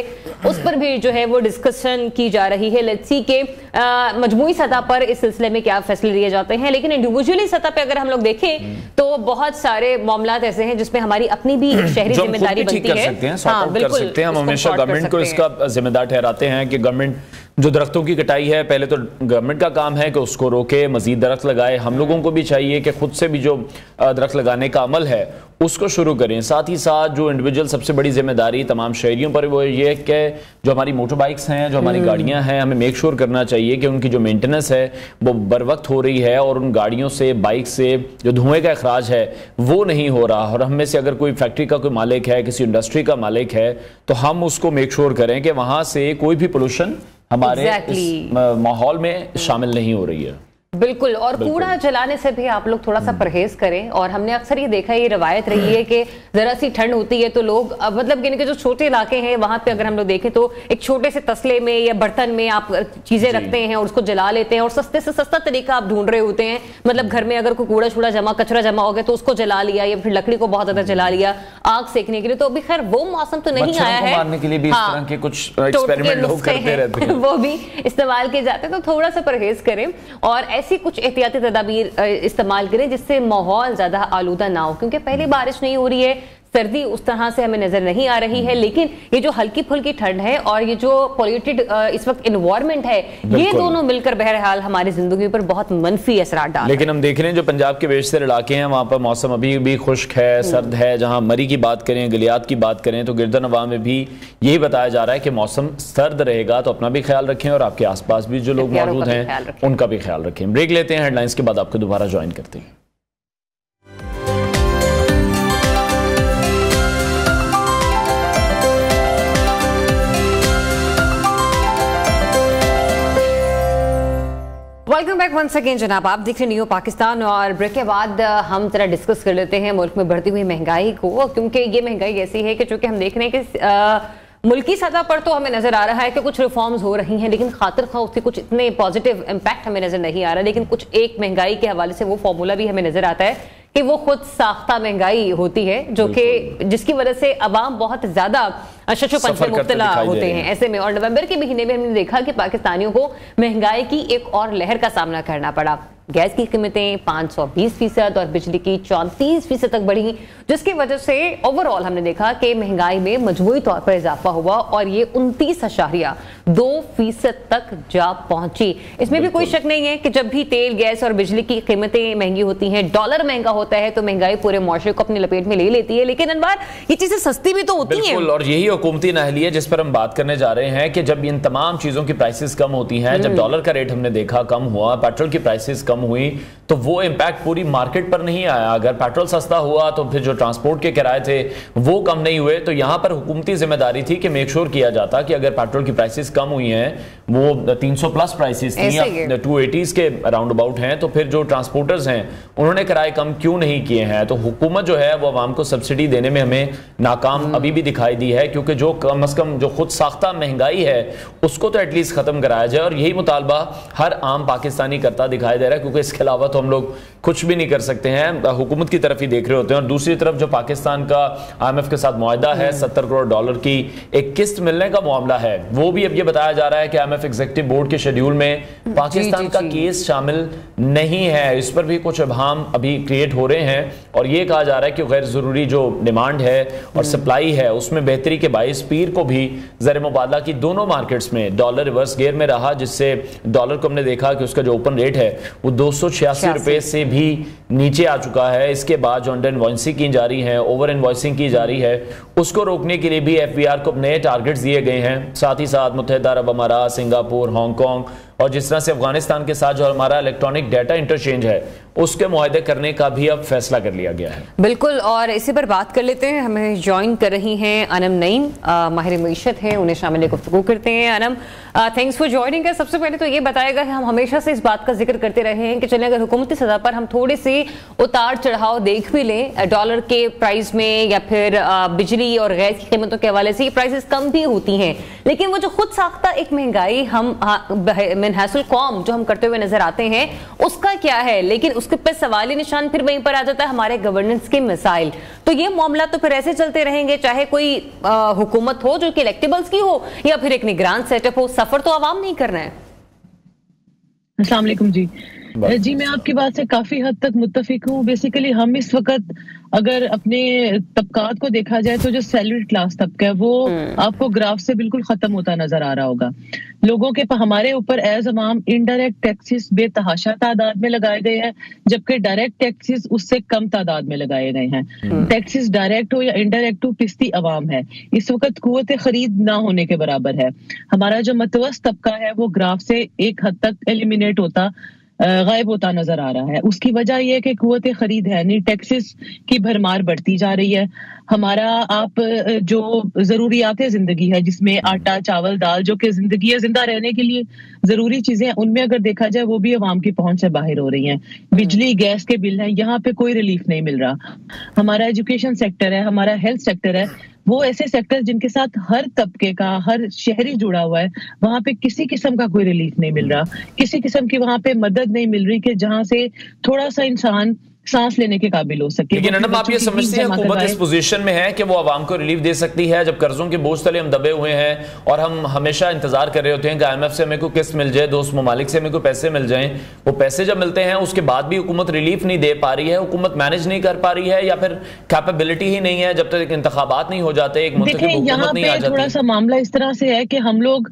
उस पर भी जो है वो डिस्कशन की जा रही है। लेट्स सी के मजमूई सतह पर इस सिलसिले में क्या फैसले लिए जाते हैं, लेकिन इंडिविजुअली सतह पर अगर हम लोग देखें तो बहुत सारे मामलात ऐसे हैं जिसमें हमारी अपनी भी शहरी जिम्मेदारी बनती है। हाँ, बिल्कुल हम हमेशा गवर्नमेंट को इसका जिम्मेदार ठहराते हैं कि गवर्नमेंट जो दरख्तों की कटाई है, पहले तो गवर्नमेंट का काम है कि उसको रोके, मजीद दरख्त लगाए। हम लोगों को भी चाहिए कि खुद से भी जो दरख्त लगाने का अमल है उसको शुरू करें। साथ ही साथ जो इंडिविजुअल सबसे बड़ी जिम्मेदारी तमाम शहरियों पर वो ये है कि जो हमारी मोटर बाइक्स हैं, जो हमारी गाड़ियां हैं, हमें मेक श्योर करना चाहिए कि उनकी जो मेंटेनेंस है वो बर वक्त हो रही है और उन गाड़ियों से, बाइक से जो धुएं का अखराज है वो नहीं हो रहा। और हम में से अगर कोई फैक्ट्री का कोई मालिक है, किसी इंडस्ट्री का मालिक है, तो हम उसको मेक श्योर करें कि वहां से कोई भी पोल्यूशन हमारे इस माहौल में शामिल नहीं हो रही है। बिल्कुल। और कूड़ा जलाने से भी आप लोग थोड़ा सा परहेज करें। और हमने अक्सर ये देखा, ये रवायत रही है कि जरा सी ठंड होती है तो लोग मतलब इनके जो छोटे इलाके हैं वहां पे अगर हम लोग देखें तो एक छोटे से तसले में या बर्तन में आप चीजें रखते हैं और उसको जला लेते हैं। और सस्ते से सस्ता तरीका आप ढूंढ रहे होते हैं। मतलब घर में अगर कोई कूड़ा छूड़ा कचरा जमा हो गया तो उसको जला लिया, या फिर लकड़ी को बहुत ज्यादा जला लिया आग सेकने के लिए। तो अभी खैर वो मौसम तो नहीं आया है, मारने के लिए भी इस तरह के कुछ एक्सपेरिमेंट लोग करते रहते हैं, वो भी इस्तेमाल किए जाते हैं। तो थोड़ा सा परहेज करें और ऐसी कुछ एहतियाती तदाबीर इस्तेमाल करें जिससे माहौल ज्यादा आलूदा ना हो। क्योंकि पहले बारिश नहीं हो रही है, सर्दी उस तरह से हमें नजर नहीं आ रही है, लेकिन ये जो हल्की फुल्की ठंड है और ये जो पॉल्यूटेड इस वक्त एनवायरनमेंट है, ये दोनों मिलकर बहरहाल हमारी जिंदगी पर बहुत मनफी असरात डाल। लेकिन हम देख रहे हैं जो पंजाब के बेशतर इलाके हैं वहां पर मौसम अभी भी खुश्क है, सर्द है। जहां मरी की बात करें, गलियात की बात करें, तो गिरदनवा में भी यही बताया जा रहा है कि मौसम सर्द रहेगा। तो अपना भी ख्याल रखें और आपके आसपास भी जो लोग मौजूद हैं उनका भी ख्याल रखें। ब्रेक लेते हैं, हेडलाइंस के बाद आपको दोबारा ज्वाइन करते हैं। वेलकम बैक वंस अगेन जनाब, आप देख रहे न्यू पाकिस्तान। और ब्रेक के बाद हम जरा डिस्कस कर लेते हैं मुल्क में बढ़ती हुई महंगाई को, क्योंकि ये महंगाई ऐसी है कि चूंकि हम देख रहे हैं कि मुल्की सतह पर तो हमें नजर आ रहा है कि कुछ रिफॉर्म्स हो रही हैं, लेकिन खातिर खा उसके कुछ इतने पॉजिटिव इम्पैक्ट हमें नजर नहीं आ रहा। लेकिन कुछ एक महंगाई के हवाले से वो फॉर्मूला भी हमें नजर आता है कि वो खुद साख्ता महंगाई होती है, जो कि जिसकी वजह से अवाम बहुत ज्यादा शशोपंच में मुब्तला होते हैं ऐसे में। और नवंबर के महीने में हमने देखा कि पाकिस्तानियों को महंगाई की एक और लहर का सामना करना पड़ा। गैस की कीमतें 520% और बिजली की 34% तक बढ़ी, जिसकी वजह से ओवरऑल हमने देखा कि महंगाई में मजमूई तौर पर इजाफा हुआ और ये 29.2% तक जा पहुंची। इसमें भी कोई शक नहीं है कि जब भी तेल, गैस और बिजली की कीमतें महंगी होती हैं, डॉलर महंगा होता है, तो महंगाई पूरे मुआशरे को अपनी लपेट में ले लेती है। लेकिन अनवर, ये चीजें सस्ती भी तो होती हैं। और यही हुकूमती नाअहली है जिस पर हम बात करने जा रहे हैं कि जब इन तमाम चीजों की प्राइसेस कम होती हैं, जब डॉलर का रेट हमने देखा कम हुआ, पेट्रोल की प्राइसेस कम हुई, तो वो इंपैक्ट पूरी मार्केट पर नहीं आया। अगर पेट्रोल सस्ता हुआ तो फिर जो ट्रांसपोर्ट के किराए थे वो कम नहीं हुए। तो यहां पर हुकूमती जिम्मेदारी थी कि मेक श्योर किया जाता कि अगर पेट्रोल की प्राइसेस कम हुई हैं, वो 300 प्लस प्राइसेस थी या 280 के राउंड अबाउट हैं, तो फिर जो ट्रांसपोर्टर्स हैं उन्होंने किराए कम क्यों नहीं किए हैं। तो हुकूमत जो है वो आवाम को सब्सिडी देने में हमें नाकाम अभी भी दिखाई दी है, क्योंकि जो कम अज कम जो खुद साख्ता महंगाई है उसको तो एटलीस्ट खत्म कराया जाए। और यही मुतालबा हर आम पाकिस्तानी करता दिखाई दे रहा है, क्योंकि इसके अलावा तो हम लोग कुछ भी नहीं कर सकते हैं, हुकूमत की तरफ ही देख रहे होते हैं। और दूसरी तरफ जो पाकिस्तान का IMF के साथ मुआहदा है, 70 करोड़ डॉलर की एक किस्त मिलने का मामला है, वो भी अब ये बताया जा रहा है कि IMF एग्जीक्यूटिव बोर्ड के शेड्यूल में पाकिस्तान का केस शामिल नहीं है। इस पर भी कुछ अबहाम अभी क्रिएट हो रहे हैं और ये कहा जा रहा है कि गैर जरूरी जो डिमांड है और सप्लाई है उसमें बेहतरी के बाइस पीर को भी ज़र मुबादला की दोनों मार्केट्स में डॉलर रिवर्स गेयर में रहा, जिससे डॉलर को हमने देखा कि उसका जो ओपन रेट है वो 286 रुपए से भी नीचे आ चुका है। इसके बाद जो अंडर इनवॉइसिंग की जा रही है, ओवर इनवॉइसिंग की जा रही है, उसको रोकने के लिए भी FBR को नए टारगेट्स दिए गए हैं। साथ ही साथ मुत्तहिदा अरब अमारात, सिंगापुर, हांगकांग और जिस तरह से अफगानिस्तान के साथ जो हमारा इलेक्ट्रॉनिक डाटा इंटरचेंज है उसके मुआहदे करने का भी अब फैसला कर लिया गया है। बिल्कुल, और इसी पर बात कर लेते हैं। हमें ज्वाइन कर रही हैं अनम नईम, माहिर मईशत हैं, उन्हें शामिल गुफ्तगू करते हैं। Anam, thanks for joining. सबसे पहले तो ये बताएगा कि हम हमेशा से इस बात का जिक्र करते रहे हैं कि चले अगर हुकूमती सतह पर हम थोड़े से उतार चढ़ाव देख भी लें डॉलर के प्राइस में या फिर बिजली और गैस की कीमतों के हवाले से, ये प्राइसेस कम भी होती हैं, लेकिन वो जो खुद साख्ता एक महंगाई हम मिनहासुल कौम जो हम करते हुए नजर आते हैं उसका क्या है। लेकिन उसके पर सवाली निशान फिर वहीं पर आ जाता है हमारे गवर्नेंस के मिसाइल। तो ये मामला तो फिर ऐसे चलते रहेंगे, चाहे कोई हुकूमत हो जो कि इलेक्टेबल्स की हो या फिर एक निगरान सेटअप हो, सफर तो आवाम नहीं करना है। अस्सलाम वालेकुम जी। जी मैं आपकी बात से काफी हद तक मुत्तफिक हूँ। बेसिकली हम इस वक्त अगर अपने तबकात को देखा जाए तो जो सैलरी क्लास तबका है वो आपको ग्राफ से बिल्कुल खत्म होता नजर आ रहा होगा। लोगों के हमारे ऊपर एज अवाम इनडायरेक्ट टैक्सेस बेतहाशा तादाद में लगाए गए हैं, जबकि डायरेक्ट टैक्सेस उससे कम तादाद में लगाए गए हैं। टैक्सेस डायरेक्ट हो या इनडायरेक्ट हो, पिसती अवाम है। इस वक्त कुव्वत खरीद ना होने के बराबर है। हमारा जो मतवस्त तबका है वो ग्राफ से एक हद तक एलिमिनेट होता गायब होता नजर आ रहा है। उसकी वजह यह है कि कुव्वत खरीद है नहीं, टैक्सेस की भरमार बढ़ती जा रही है। हमारा आप जो जरूरियात जिंदगी है जिसमें आटा चावल दाल जो कि जिंदगी है, जिंदा रहने के लिए जरूरी चीजें, उनमें अगर देखा जाए वो भी अवाम की पहुंच से बाहर हो रही हैं। बिजली गैस के बिल हैं, यहाँ पे कोई रिलीफ नहीं मिल रहा। हमारा एजुकेशन सेक्टर है, हमारा हेल्थ सेक्टर है, वो ऐसे सेक्टर जिनके साथ हर तबके का हर शहरी जुड़ा हुआ है, वहां पे किसी किस्म का कोई रिलीफ नहीं मिल रहा, किसी किस्म की वहां पे मदद नहीं मिल रही कि जहां से थोड़ा सा इंसान सांस लेने के काबिल हो सके। लेकिन मैडम आप ये समझते हैं हुकूमत इस पोजीशन में है कि वो आवाम को रिलीफ दे सकती है जब कर्जों के बोझ तले हम दबे हुए हैं और हम हमेशा इंतजार कर रहे होते हैं कि IMF से हमें कोई किस्त मिल जाए, दोस्त ममालिक से हमें कोई पैसे मिल जाएं। वो पैसे जब मिलते हैं उसके बाद भी हुकूमत रिलीफ नहीं दे पा रही है, हुकूमत मैनेज नहीं कर पा रही है, या फिर कैपेबिलिटी ही नहीं है जब तक इंतखाबात नहीं हो जाते, एक मुंतखब हुकूमत नहीं आ जाती। थोड़ा सा मामला इस तरह से है कि हम लोग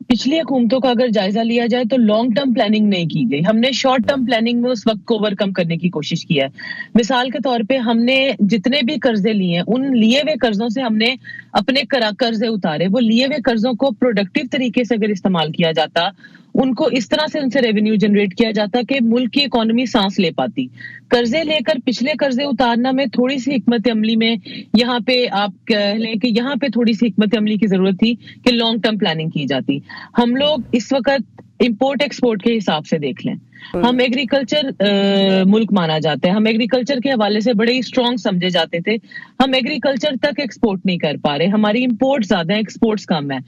पिछली हुकूमतों का अगर जायजा लिया जाए तो लॉन्ग टर्म प्लानिंग नहीं की गई। हमने शॉर्ट टर्म प्लानिंग में उस वक्त को ओवरकम करने की कोशिश की है। मिसाल के तौर पे हमने जितने भी कर्जे लिए हैं, उन लिए हुए कर्जों से हमने अपने कर्जे उतारे। वो लिए हुए कर्जों को प्रोडक्टिव तरीके से अगर इस्तेमाल किया जाता, उनको इस तरह से उनसे रेवेन्यू जनरेट किया जाता कि मुल्क की इकोनॉमी सांस ले पाती। कर्जे लेकर पिछले कर्जे उतारना में थोड़ी सी हिकमत अमली में यहाँ पे आप कह लें कि यहाँ पे थोड़ी सी हिकमत अमली की जरूरत थी कि लॉन्ग टर्म प्लानिंग की जाती। हम लोग इस वक्त इंपोर्ट एक्सपोर्ट के हिसाब से देख लें, हम एग्रीकल्चर मुल्क माना जाता है, हम एग्रीकल्चर के हवाले से बड़े ही स्ट्रॉन्ग समझे जाते थे। हम एग्रीकल्चर तक एक्सपोर्ट नहीं कर पा रहे, हमारी इंपोर्ट ज्यादा है, एक्सपोर्ट्स कम है।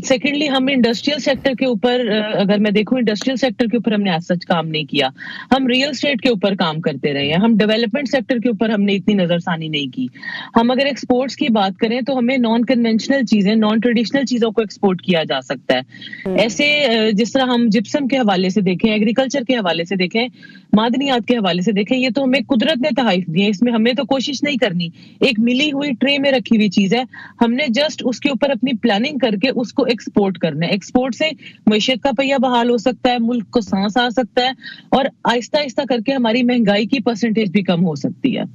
सेकेंडली हम इंडस्ट्रियल सेक्टर के ऊपर अगर मैं देखूं, इंडस्ट्रियल सेक्टर के ऊपर हमने सच काम नहीं किया। हम रियल एस्टेट के ऊपर काम करते रहे हैं, हम डेवलपमेंट सेक्टर के ऊपर हमने इतनी नजरसानी नहीं की। हम अगर एक्सपोर्ट्स की बात करें तो हमें नॉन कन्वेंशनल चीजें, नॉन ट्रेडिशनल चीजों को एक्सपोर्ट किया जा सकता है। ऐसे जिस तरह हम जिप्सम के हवाले से देखें, एग्रीकल्चर के हवाले से देखें, मादनियात के हवाले से देखें, ये तो हमें कुदरत ने तहफ़ दिए, इसमें हमें तो कोशिश नहीं करनी। एक मिली हुई ट्रे में रखी हुई चीज है, हमने जस्ट उसके ऊपर अपनी प्लानिंग करके उसको एक्सपोर्ट करना है। एक्सपोर्ट से मईशत का पहिया बहाल हो सकता है, मुल्क को सांस आ सकता है और आहिस्ता आहिस्ता करके हमारी महंगाई की परसेंटेज भी कम हो सकती है।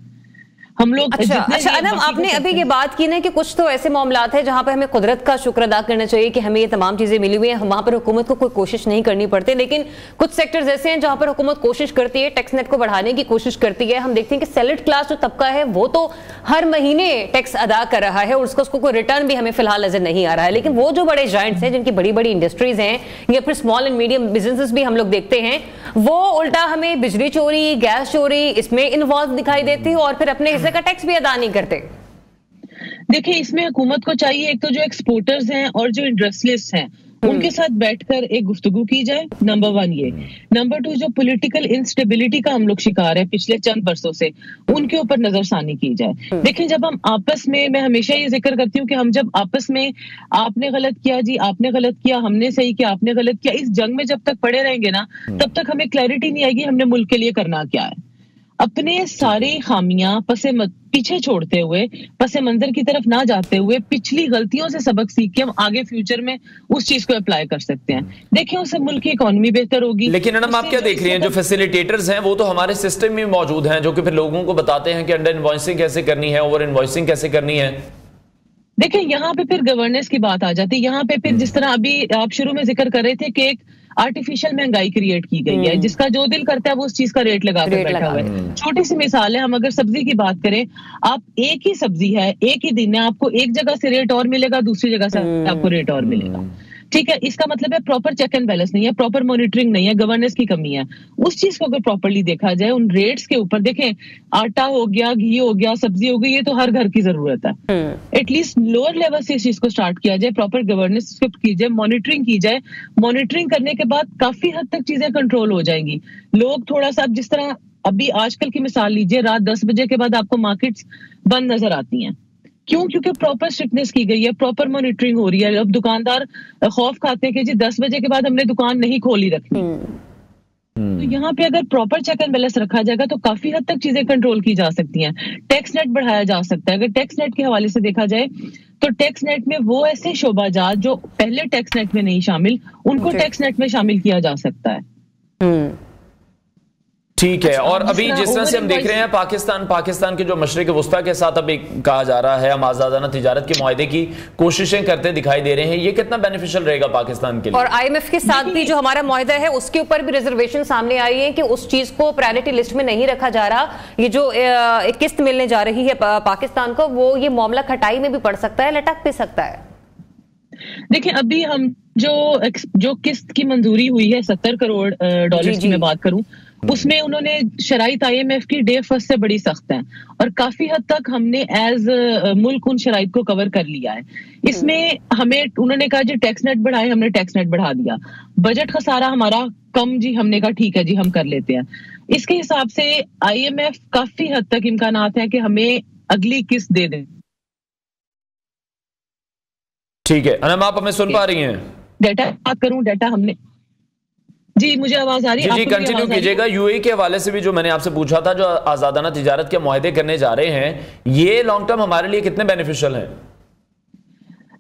हम लोग अच्छा अनम, आपने अभी ये बात की ना कि कुछ तो ऐसे मामलात हैं जहां पर हमें कुदरत का शुक्र अदा करना चाहिए कि हमें ये तमाम चीजें मिली हुई हैं, वहां पर हुकूमत को कोई कोशिश नहीं करनी पड़ती। लेकिन कुछ सेक्टर्स ऐसे हैं जहां पर हुकूमत कोशिश करती है, टैक्स नेट को बढ़ाने की कोशिश करती है। हम देखते हैं कि सैलरीड क्लास जो तबका है वो तो हर महीने टैक्स अदा कर रहा है और उसको कोई रिटर्न भी हमें फिलहाल नजर नहीं आ रहा है। लेकिन वो जो बड़े जायंट्स हैं जिनकी बड़ी बड़ी इंडस्ट्रीज हैं या फिर स्मॉल एंड मीडियम बिजनेसेस भी हम लोग देखते हैं, वो उल्टा हमें बिजली चोरी, गैस चोरी इसमें इन्वॉल्व दिखाई देती है और फिर अपने हिस्से का टैक्स भी अदा नहीं करते। देखिए, इसमें हुकूमत को चाहिए एक तो जो एक्सपोर्टर्स हैं और जो इंडस्ट्रियलिस्ट हैं उनके साथ बैठकर एक गुफ्तगू की जाए, नंबर 1 ये। नंबर 2, जो पॉलिटिकल इंस्टेबिलिटी का हम लोग शिकार है पिछले चंद बरसों से, उनके ऊपर नजरसानी की जाए। देखिए, जब हम आपस में, मैं हमेशा ये जिक्र करती हूँ कि हम जब आपस में आपने गलत किया जी, आपने गलत किया, हमने सही किया, आपने गलत किया, इस जंग में जब तक पड़े रहेंगे ना, तब तक हमें क्लैरिटी नहीं आएगी हमने मुल्क के लिए करना क्या है। अपने सारी खामियां पीछे छोड़ते हुए, पसे मंजर की तरफ ना जाते हुए, पिछली गलतियों से सबक सीख के हम आगे फ्यूचर में उस चीज को अप्लाई कर सकते हैं। देखिए, उससे मुल्क की इकोनॉमी बेहतर होगी। लेकिन मैडम आप क्या देख रही हैं, जो फैसिलिटेटर्स हैं वो तो हमारे सिस्टम में मौजूद हैं, जो कि फिर लोगों को बताते हैं कि अंडर इनवॉइसिंग कैसे करनी है, ओवर इनवॉइसिंग कैसे करनी है। देखिए, यहाँ पे फिर गवर्नेंस की बात आ जाती है। यहाँ पे फिर जिस तरह अभी आप शुरू में जिक्र कर रहे थे कि एक आर्टिफिशियल महंगाई क्रिएट की गई है, जिसका जो दिल करता है वो उस चीज का रेट लगा कर बैठा हुआ है। छोटी सी मिसाल है, हम अगर सब्जी की बात करें, आप एक ही सब्जी है, एक ही दिन है, आपको एक जगह से रेट और मिलेगा, दूसरी जगह से आपको रेट और मिलेगा। ठीक है, इसका मतलब है प्रॉपर चेक एंड बैलेंस नहीं है, प्रॉपर मॉनिटरिंग नहीं है, गवर्नेंस की कमी है। उस चीज को अगर प्रॉपर्ली देखा जाए, उन रेट्स के ऊपर देखें, आटा हो गया, घी हो गया, सब्जी हो गई, ये तो हर घर की जरूरत है। एटलीस्ट लोअर लेवल से इस चीज को स्टार्ट किया जाए, प्रॉपर गवर्नेंस की जाए, मॉनिटरिंग की जाए। मॉनिटरिंग करने के बाद काफी हद तक चीजें कंट्रोल हो जाएंगी। लोग थोड़ा सा, जिस तरह अभी आजकल की मिसाल लीजिए, रात 10 बजे के बाद आपको मार्केट्स बंद नजर आती हैं। क्यों? क्योंकि प्रॉपर स्ट्रिक्टनेस की गई है, प्रॉपर मॉनिटरिंग हो रही है। अब दुकानदार खौफ खाते हैं कि जी 10 बजे के बाद हमने दुकान नहीं खोली रखनी। तो यहाँ पे अगर प्रॉपर चेक एंड बैलेंस रखा जाएगा तो काफी हद तक चीजें कंट्रोल की जा सकती हैं। टैक्स नेट बढ़ाया जा सकता है। अगर टैक्स नेट के हवाले से देखा जाए तो टैक्स नेट में वो ऐसे शोबाजात जो पहले टैक्स नेट में नहीं शामिल, उनको टैक्स नेट में शामिल किया जा सकता है। ठीक है। और अभी जिस तरह से हम देख रहे हैं पाकिस्तान के जो मशरिक वस्ता के साथ अभी कहा जा रहा है हम आजादाना तिजारत के मुआहदे की कोशिशें करते दिखाई दे रहे हैं, ये कितना बेनिफिशियल रहेगा पाकिस्तान के लिए? और IMF के साथ भी जो हमारा मुआहदा है उसके ऊपर भी रिजर्वेशन सामने आई है कि उस चीज को प्रायोरिटी लिस्ट में नहीं रखा जा रहा। ये जो एक किस्त मिलने जा रही है पाकिस्तान को, वो ये मामला खटाई में भी पड़ सकता है, लटक भी सकता है। देखिए अभी हम जो किस्त की मंजूरी हुई है 70 करोड़ डॉलर की मैं बात करूं, उसमें उन्होंने शराइत IMF की डे फर्स्ट से बड़ी सख्त है और काफी हद तक हमने एज मुल्क उन शराइत को कवर कर लिया है। इसमें हमें उन्होंने कहा जी टैक्स नेट बढ़ाए, हमने टैक्स नेट बढ़ा दिया। बजट खसारा हमारा कम जी, हमने कहा ठीक है जी हम कर लेते हैं। इसके हिसाब से IMF काफी हद तक इम्कानात है कि हमें अगली किस्त दे दें। ठीक है अनम, आप हमें सुन पा रही हैं? डेटा बात करूं, डेटा हमने जी, मुझे आवाज आ रही है? जी कंटिन्यू कीजिएगा। UAE के हवाले से भी जो मैंने आपसे पूछा था, जो आजादाना तिजारत के मुआहदे करने जा रहे हैं, ये लॉन्ग टर्म हमारे लिए कितने बेनिफिशियल हैं?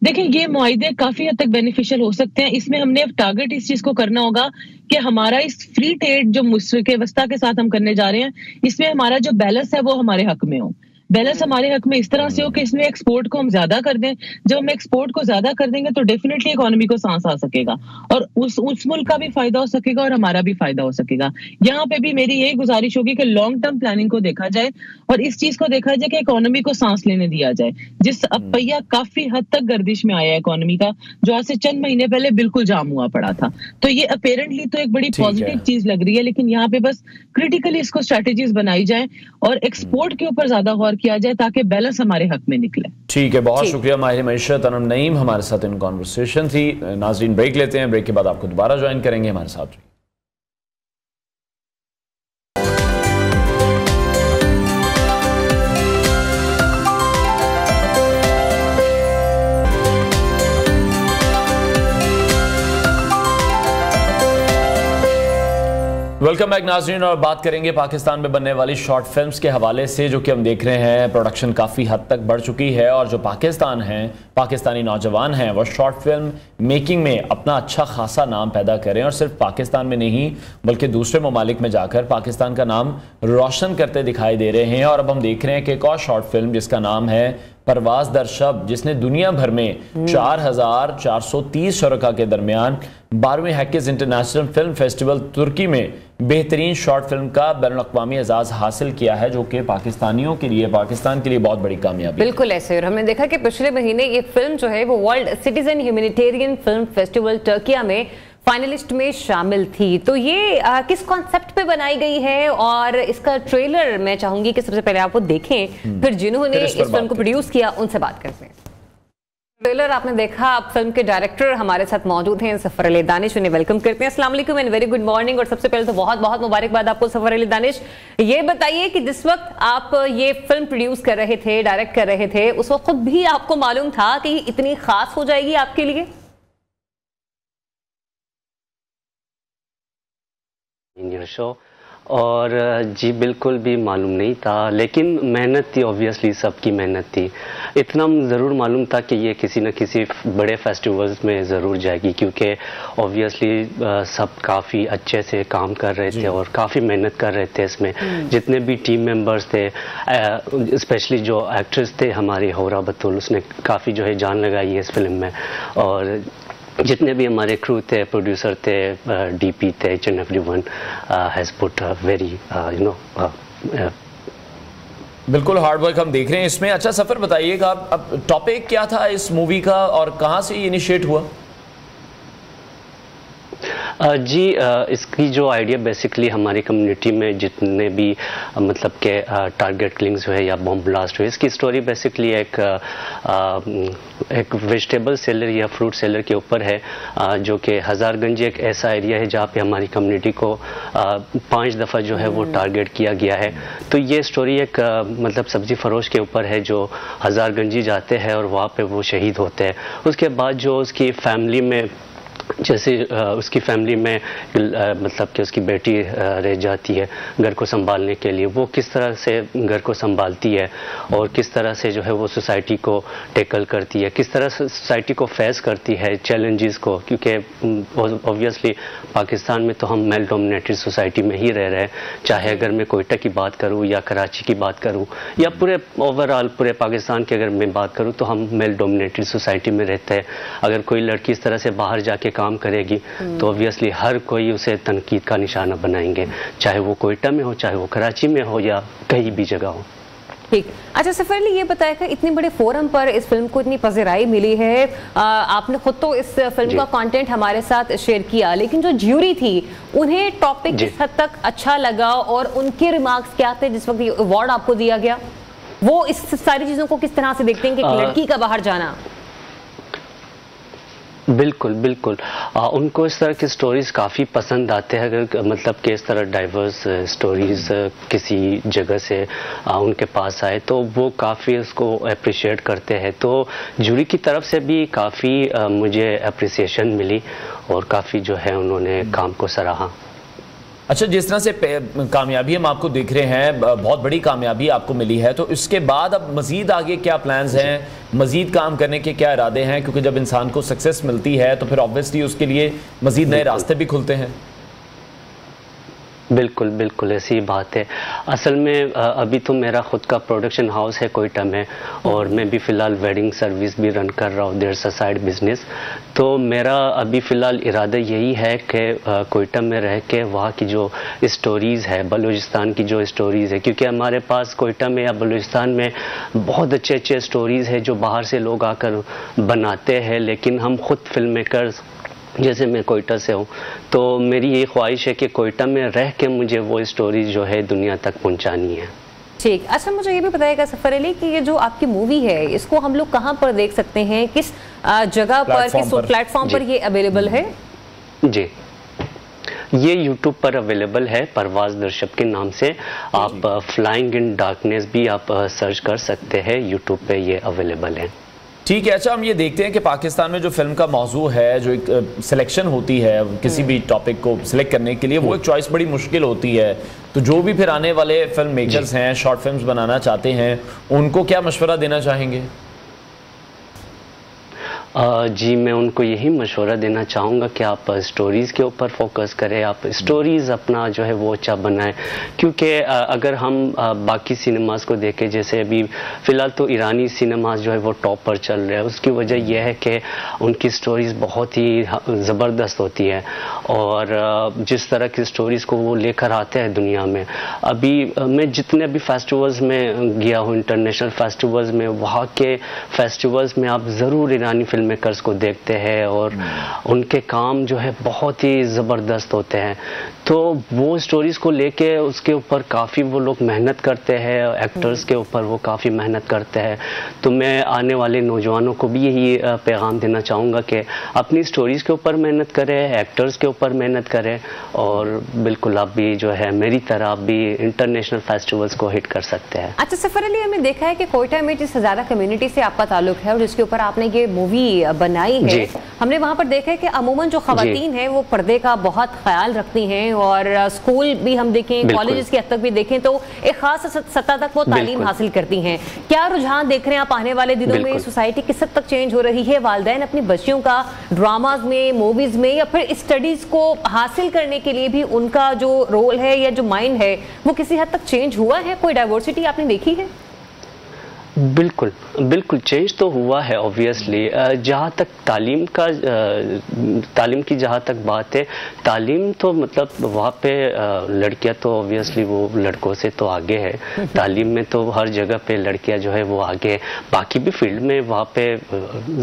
देखिए ये मुआहदे काफी हद तक बेनिफिशियल हो सकते हैं। इसमें हमने टारगेट इस चीज को करना होगा कि हमारा इस फ्री ट्रेड जो मुश्रिक वस्ता के साथ हम करने जा रहे हैं, इसमें हमारा जो बैलेंस है वो हमारे हक में हो। बैलेंस हमारे हक में इस तरह से हो कि इसमें एक्सपोर्ट को हम ज्यादा कर दें। जब हम एक्सपोर्ट को ज्यादा कर देंगे तो डेफिनेटली इकोनॉमी को सांस आ सकेगा और उस मुल्क का भी फायदा हो सकेगा और हमारा भी फायदा हो सकेगा। यहाँ पे भी मेरी यही गुजारिश होगी कि लॉन्ग टर्म प्लानिंग को देखा जाए और इस चीज को देखा जाए कि इकोनॉमी को सांस लेने दिया जाए। जिस अब पहिया काफी हद तक गर्दिश में आया है इकोनॉमी का, जो आज से चंद महीने पहले बिल्कुल जाम हुआ पड़ा था। तो ये अपेरेंटली तो एक बड़ी पॉजिटिव चीज लग रही है, लेकिन यहाँ पे बस क्रिटिकली इसको स्ट्रेटेजीज बनाई जाए और एक्सपोर्ट के ऊपर ज्यादा गौर किया जाए ताकि बैलेंस हमारे हक में निकले। ठीक है, बहुत शुक्रिया माहिर मईशत अनम नईम हमारे साथ इन कॉन्वर्सेशन थी। नाजरीन ब्रेक लेते हैं, ब्रेक के बाद आपको दोबारा ज्वाइन करेंगे हमारे साथ। वेलकम बैक नाज़रीन, और बात करेंगे पाकिस्तान में बनने वाली शॉर्ट फिल्म्स के हवाले से, जो कि हम देख रहे हैं प्रोडक्शन काफ़ी हद तक बढ़ चुकी है और जो पाकिस्तान हैं, पाकिस्तानी नौजवान हैं, वो शॉर्ट फिल्म मेकिंग में अपना अच्छा खासा नाम पैदा करें और सिर्फ पाकिस्तान में नहीं बल्कि दूसरे ममालिक में जाकर पाकिस्तान का नाम रोशन करते दिखाई दे रहे हैं। और अब हम देख रहे हैं कि एक और शॉर्ट फिल्म जिसका नाम है परवाज़ दर शब, जिसने दुनिया भर में 4430 शुरका के दरमियान 12वें हैकिज़ इंटरनेशनल फिल्म फेस्टिवल तुर्की में बेहतरीन शॉर्ट फिल्म का बैनुल-अक़वामी एजाज हासिल किया है, जो कि पाकिस्तानियों के लिए, पाकिस्तान के लिए बहुत बड़ी कामयाबी। बिल्कुल ऐसे, और हमने देखा कि पिछले महीने ये फिल्म जो है वो world citizen humanitarian film festival Türkiye में फाइनलिस्ट में शामिल थी। तो ये किस कॉन्सेप्ट पे बनाई गई है और इसका ट्रेलर मैं चाहूंगी कि सबसे पहले आप वो देखें, फिर जिन्होंने इस फिल्म को प्रोड्यूस किया उनसे बात करते हैं। ट्रेलर आपने देखा, आप फिल्म के डायरेक्टर हमारे साथ मौजूद हैं सफर अली दानिश, उन्हें वेलकम करते हैं। अस्सलाम वालेकुम एंड वेरी गुड मॉर्निंग। और सबसे पहले तो बहुत बहुत मुबारकबाद आपको सफर अली दानिश। ये बताइए कि जिस वक्त आप ये फिल्म प्रोड्यूस कर रहे थे, डायरेक्ट कर रहे थे, उस वक्त खुद भी आपको मालूम था कि इतनी खास हो जाएगी आपके लिए? शो और जी बिल्कुल भी मालूम नहीं था, लेकिन मेहनत थी, ऑब्वियसली सबकी मेहनत थी। इतना ज़रूर मालूम था कि ये किसी न किसी बड़े फेस्टिवल्स में ज़रूर जाएगी, क्योंकि ऑब्वियसली सब काफ़ी अच्छे से काम कर रहे थे और काफ़ी मेहनत कर रहे थे इसमें। जितने भी टीम मेंबर्स थे, स्पेशली जो एक्ट्रेस थे हमारी होरा बतूल, उसने काफ़ी जो है जान लगाई है इस फिल्म में। और जितने भी हमारे क्रू थे, प्रोड्यूसर थे, DP थे, each and everyone has put very बिल्कुल हार्ड वर्क हम देख रहे हैं इसमें। अच्छा सफर बताइएगा, अब टॉपिक क्या था इस मूवी का और कहाँ से ये इनिशिएट हुआ? जी इसकी जो आइडिया बेसिकली हमारी कम्युनिटी में जितने भी मतलब के टारगेट किलिंग्स हुए या बॉम्ब ब्लास्ट हुए, इसकी स्टोरी बेसिकली एक वेजिटेबल सेलर या फ्रूट सेलर के ऊपर है, जो कि हज़ारगंज एक ऐसा एरिया है जहाँ पे हमारी कम्युनिटी को 5 दफ़ा जो है वो टारगेट किया गया है। तो ये स्टोरी एक मतलब सब्ज़ी फरोश के ऊपर है जो हज़ारगंजी जाते हैं और वहाँ पे वो शहीद होते हैं। उसके बाद जो उसकी फैमिली में जैसे उसकी फैमिली में मतलब कि उसकी बेटी रह जाती है घर को संभालने के लिए, वो किस तरह से घर को संभालती है और किस तरह से जो है वो सोसाइटी को टैकल करती है, किस तरह से सोसाइटी को फेस करती है चैलेंजेस को, क्योंकि ऑब्वियसली पाकिस्तान में तो हम मेल डोमिनेटेड सोसाइटी में ही रह रहे हैं। चाहे अगर मैं कोयटा की बात करूँ या कराची की बात करूँ या पूरे ओवरऑल पूरे पाकिस्तान की अगर मैं बात करूँ तो हम मेल डोमिनेटेड सोसाइटी में रहते हैं। अगर कोई लड़की इस तरह से बाहर जाके काम करेगी तो ऑब्वियसली हर कोई उसे तनकीद का निशाना बनाएंगे, चाहे वो कोयटा में हो, चाहे वो कराची में हो या कहीं भी जगह हो। ठीक। अच्छा सफर अली, ये बताया इतने बड़े फोरम पर इस फिल्म को इतनी पज़िराई मिली है, आपने खुद तो इस फिल्म का कंटेंट हमारे साथ शेयर किया, लेकिन जो ज्यूरी थी उन्हें टॉपिक किस हद तक अच्छा लगा और उनके रिमार्क्स क्या थे जिस वक्त अवार्ड आपको दिया गया? वो इस सारी चीजों को किस तरह से देखते हैं कि एक लड़की का बाहर जाना? बिल्कुल बिल्कुल, उनको इस तरह की स्टोरीज काफ़ी पसंद आते हैं। अगर मतलब कि इस तरह डाइवर्स स्टोरीज किसी जगह से उनके पास आए तो वो काफ़ी उसको अप्रिशिएट करते हैं। तो जूरी की तरफ से भी काफ़ी मुझे अप्रिसिएशन मिली और काफ़ी जो है उन्होंने काम को सराहा। अच्छा, जिस तरह से कामयाबी हम आपको देख रहे हैं, बहुत बड़ी कामयाबी आपको मिली है, तो इसके बाद अब मज़ीद आगे क्या प्लान्स हैं, मज़ीद काम करने के क्या इरादे हैं? क्योंकि जब इंसान को सक्सेस मिलती है तो फिर ऑब्वियसली उसके लिए मज़ीद नए रास्ते भी खुलते हैं। बिल्कुल बिल्कुल ऐसी बात है। असल में अभी तो मेरा खुद का प्रोडक्शन हाउस है कोयटा में और मैं भी फ़िलहाल वेडिंग सर्विस भी रन कर रहा हूँ, there is a side business. तो मेरा अभी फ़िलहाल इरादा यही है कि कोयटा में रह के वहाँ की जो स्टोरीज़ है, बलूचिस्तान की जो स्टोरीज़ है, क्योंकि हमारे पास कोयटा में या बलूचिस्तान में बहुत अच्छे अच्छे स्टोरीज़ है जो बाहर से लोग आकर बनाते हैं, लेकिन हम खुद फिल्म मेकर्स, जैसे मैं कोयटा से हूँ, तो मेरी ये ख्वाहिश है कि कोयटा में रह के मुझे वो स्टोरी जो है दुनिया तक पहुँचानी है। ठीक। अच्छा, मुझे ये भी बताइएगा सफर अली कि ये जो आपकी मूवी है इसको हम लोग कहाँ पर देख सकते हैं, किस जगह पर, किस प्लेटफॉर्म पर ये अवेलेबल है? जी, ये YouTube पर अवेलेबल है, परवाज दर्शक के नाम से। आप फ्लाइंग इन डार्कनेस भी आप सर्च कर सकते हैं, YouTube पे ये अवेलेबल है। ठीक है। अच्छा, हम ये देखते हैं कि पाकिस्तान में जो फिल्म का मौजू है, जो एक सिलेक्शन होती है किसी भी टॉपिक को सिलेक्ट करने के लिए, वो एक चॉइस बड़ी मुश्किल होती है। तो जो भी फिर आने वाले फिल्म मेकर्स हैं, शॉर्ट फिल्म्स बनाना चाहते हैं, उनको क्या मशवरा देना चाहेंगे? जी, मैं उनको यही मशवरा देना चाहूँगा कि आप स्टोरीज़ के ऊपर फोकस करें, आप स्टोरीज़ अपना जो है वो अच्छा बनाएं। क्योंकि अगर हम बाकी सिनेमास को देखें, जैसे अभी फ़िलहाल तो ईरानी सिनेमास जो है वो टॉप पर चल रहे हैं, उसकी वजह यह है कि उनकी स्टोरीज़ बहुत ही ज़बरदस्त होती है और जिस तरह की स्टोरीज़ को वो लेकर आते हैं दुनिया में। अभी मैं जितने भी फेस्टिवल्स में गया हूँ, इंटरनेशनल फेस्टिवल्स में, वहाँ के फेस्टिवल्स में आप ज़रूर ईरानी फिल्म मेकर्स को देखते हैं और उनके काम जो है बहुत ही ज़बरदस्त होते हैं। तो वो स्टोरीज़ को लेके उसके ऊपर काफ़ी वो लोग मेहनत करते हैं, एक्टर्स के ऊपर वो काफ़ी मेहनत करते हैं। तो मैं आने वाले नौजवानों को भी यही पैगाम देना चाहूँगा कि अपनी स्टोरीज़ के ऊपर मेहनत करें, एक्टर्स के ऊपर मेहनत करें और बिल्कुल आप भी जो है मेरी तरह आप भी इंटरनेशनल फेस्टिवल्स को हिट कर सकते हैं। अच्छा सफर अली, हमने देखा है कि कोयटा में जिस ज़्यादा कम्युनिटी से आपका ताल्लुक है और जिसके ऊपर आपने ये मूवी बनाई है, हमने वहाँ पर देखा है कि अमूमन जो खवातीन है वो पर्दे का बहुत ख्याल रखती हैं और स्कूल भी हम देखें, कॉलेजेस की हद तक भी देखें तो एक खास सतह तक वो तालीम हासिल करती हैं। क्या रुझान देख रहे हैं आप आने वाले दिनों में? सोसाइटी किस हद तक चेंज हो रही है? वालिदैन अपनी बच्चियों का ड्रामाज में, मूवीज में या फिर स्टडीज को हासिल करने के लिए भी उनका जो रोल है या जो माइंड है वो किसी हद तक चेंज हुआ है? कोई डाइवर्सिटी आपने देखी है? बिल्कुल बिल्कुल चेंज तो हुआ है ऑब्वियसली। जहाँ तक तालीम की जहाँ तक बात है, तालीम तो मतलब वहाँ पे लड़कियाँ तो ऑब्वियसली वो लड़कों से तो आगे है। तालीम में तो हर जगह पे लड़कियाँ जो है वो आगे है, बाकी भी फील्ड में वहाँ पे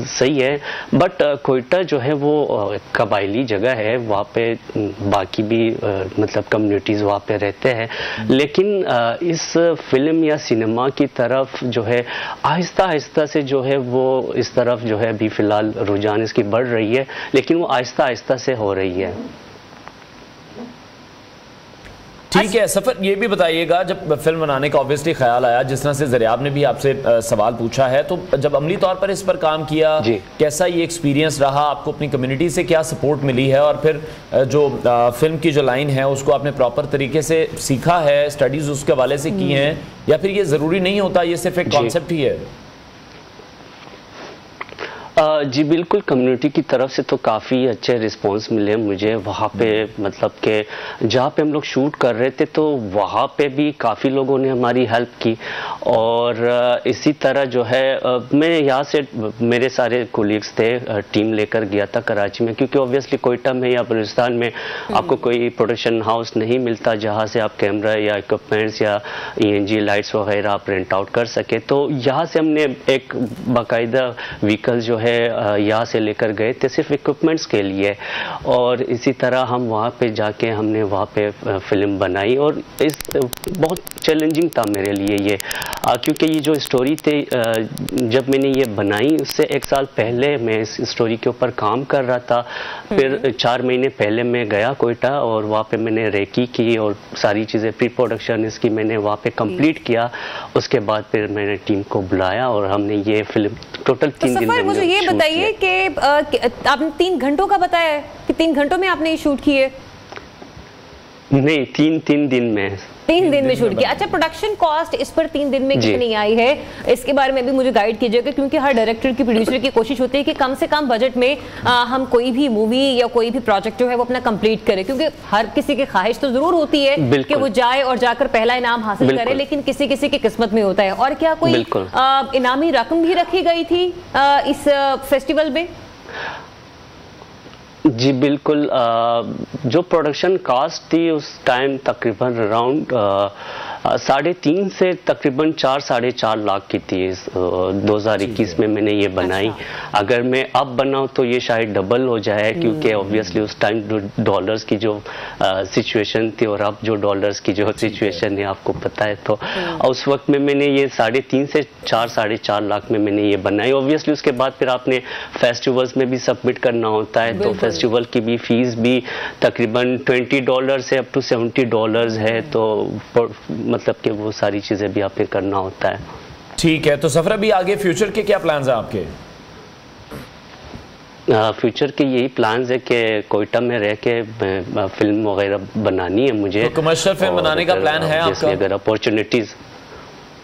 सही है। बट कोयटा जो है वो कबायली जगह है, वहाँ पे बाकी भी मतलब कम्युनिटीज़ वहाँ पे रहते हैं। लेकिन इस फिल्म या सिनेमा की तरफ जो है आहिस्ता आहिस्ता से जो है वो इस तरफ जो है अभी फिलहाल रुझान इसकी बढ़ रही है, लेकिन वो आहिस्ता आहिस्ता से हो रही है। ठीक है सफर, ये भी बताइएगा जब फिल्म बनाने का ऑब्वियसली ख्याल आया, जिस तरह से ज़रियाब ने भी आपसे सवाल पूछा है, तो जब अमली तौर पर इस पर काम किया, कैसा ये एक्सपीरियंस रहा, आपको अपनी कम्युनिटी से क्या सपोर्ट मिली है, और फिर जो फिल्म की जो लाइन है उसको आपने प्रॉपर तरीके से सीखा है, स्टडीज उसके हवाले से की हैं, या फिर ये ज़रूरी नहीं होता, ये सिर्फ एक कॉन्सेप्ट ही है? जी बिल्कुल, कम्युनिटी की तरफ से तो काफ़ी अच्छे रिस्पांस मिले मुझे वहाँ पे, मतलब कि जहाँ पे हम लोग शूट कर रहे थे तो वहाँ पे भी काफ़ी लोगों ने हमारी हेल्प की। और इसी तरह जो है मैं यहाँ से मेरे सारे कोलीग्स थे, टीम लेकर गया था कराची में, क्योंकि ऑब्वियसली कोयटा में या बलूचिस्तान में आपको कोई प्रोडक्शन हाउस नहीं मिलता जहाँ से आप कैमरा या इक्विपमेंट्स या ENG लाइट्स वगैरह आप रेंट आउट कर सके। तो यहाँ से हमने एक बाकायदा व्हीकल जो है यहाँ से लेकर गए थे सिर्फ इक्विपमेंट्स के लिए, और इसी तरह हम वहाँ पे जाके हमने वहाँ पे फिल्म बनाई। और इस बहुत चैलेंजिंग था मेरे लिए ये, क्योंकि ये जो स्टोरी थी जब मैंने ये बनाई उससे 1 साल पहले मैं इस स्टोरी के ऊपर काम कर रहा था। फिर 4 महीने पहले मैं गया कोयटा और वहाँ पे मैंने रेकी की और सारी चीज़ें प्री प्रोडक्शन इसकी मैंने वहाँ पे कंप्लीट किया। उसके बाद फिर मैंने टीम को बुलाया और हमने ये फिल्म टोटल 3 दिन में मुझे ये बताइए कि आपने 3 घंटों का बताया है कि 3 घंटों में आपने ये शूट किए? नहीं, 3 दिन में 3 दिन में शूट किया। अच्छा, प्रोडक्शन कॉस्ट इस पर 3 दिन में कितनी आई है, इसके बारे में भी मुझे गाइड कीजिएगा, क्योंकि हर डायरेक्टर की, प्रोड्यूसर की कोशिश होती है कि कम से कम बजट में हम कोई भी मूवी या कोई भी प्रोजेक्ट जो है वो अपना कंप्लीट करें, क्योंकि हर किसी की ख्वाहिश तो जरूर होती है कि वो जाए और जाकर पहला इनाम हासिल करे, लेकिन किसी किसी की किस्मत में होता है। और क्या कोई इनामी रकम भी रखी गई थी इस फेस्टिवल में? जी बिल्कुल, जो प्रोडक्शन कास्ट थी उस टाइम तकरीबन अराउंड 3.5 से तकरीबन 4-4.5 लाख की थी। 2021 में मैंने ये बनाई। अच्छा। अगर मैं अब बनाऊं तो ये शायद डबल हो जाए, क्योंकि ऑब्वियसली उस टाइम डॉलर्स की जो सिचुएशन थी और अब जो डॉलर्स की जो सिचुएशन है आपको पता है, तो उस वक्त में मैंने ये 3.5 से 4-4.5 लाख में मैंने ये बनाई। ऑब्वियसली उसके बाद फिर आपने फेस्टिवल्स में भी सबमिट करना होता है, तो फेस्टिवल की भी फीस भी तकरीबन $20 से अप टू $70 है, तो मतलब कि वो सारी चीज़ें भी आपने करना होता है। ठीक है, तो सफर अभी आगे फ्यूचर के क्या प्लान्स हैं आपके? फ्यूचर के यही प्लान्स है कि कोयटा में रह के फिल्म वगैरह बनानी है मुझे। तो कमर्शियल फिल्म बनाने का प्लान है आपका? अगर अपॉर्चुनिटीज़,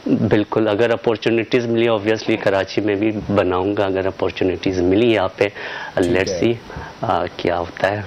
बिल्कुल, अगर अपॉर्चुनिटीज़ मिली ऑब्वियसली कराची में भी बनाऊंगा। अगर अपॉर्चुनिटीज़ मिली यहाँ पे, लेट्स सी क्या होता है।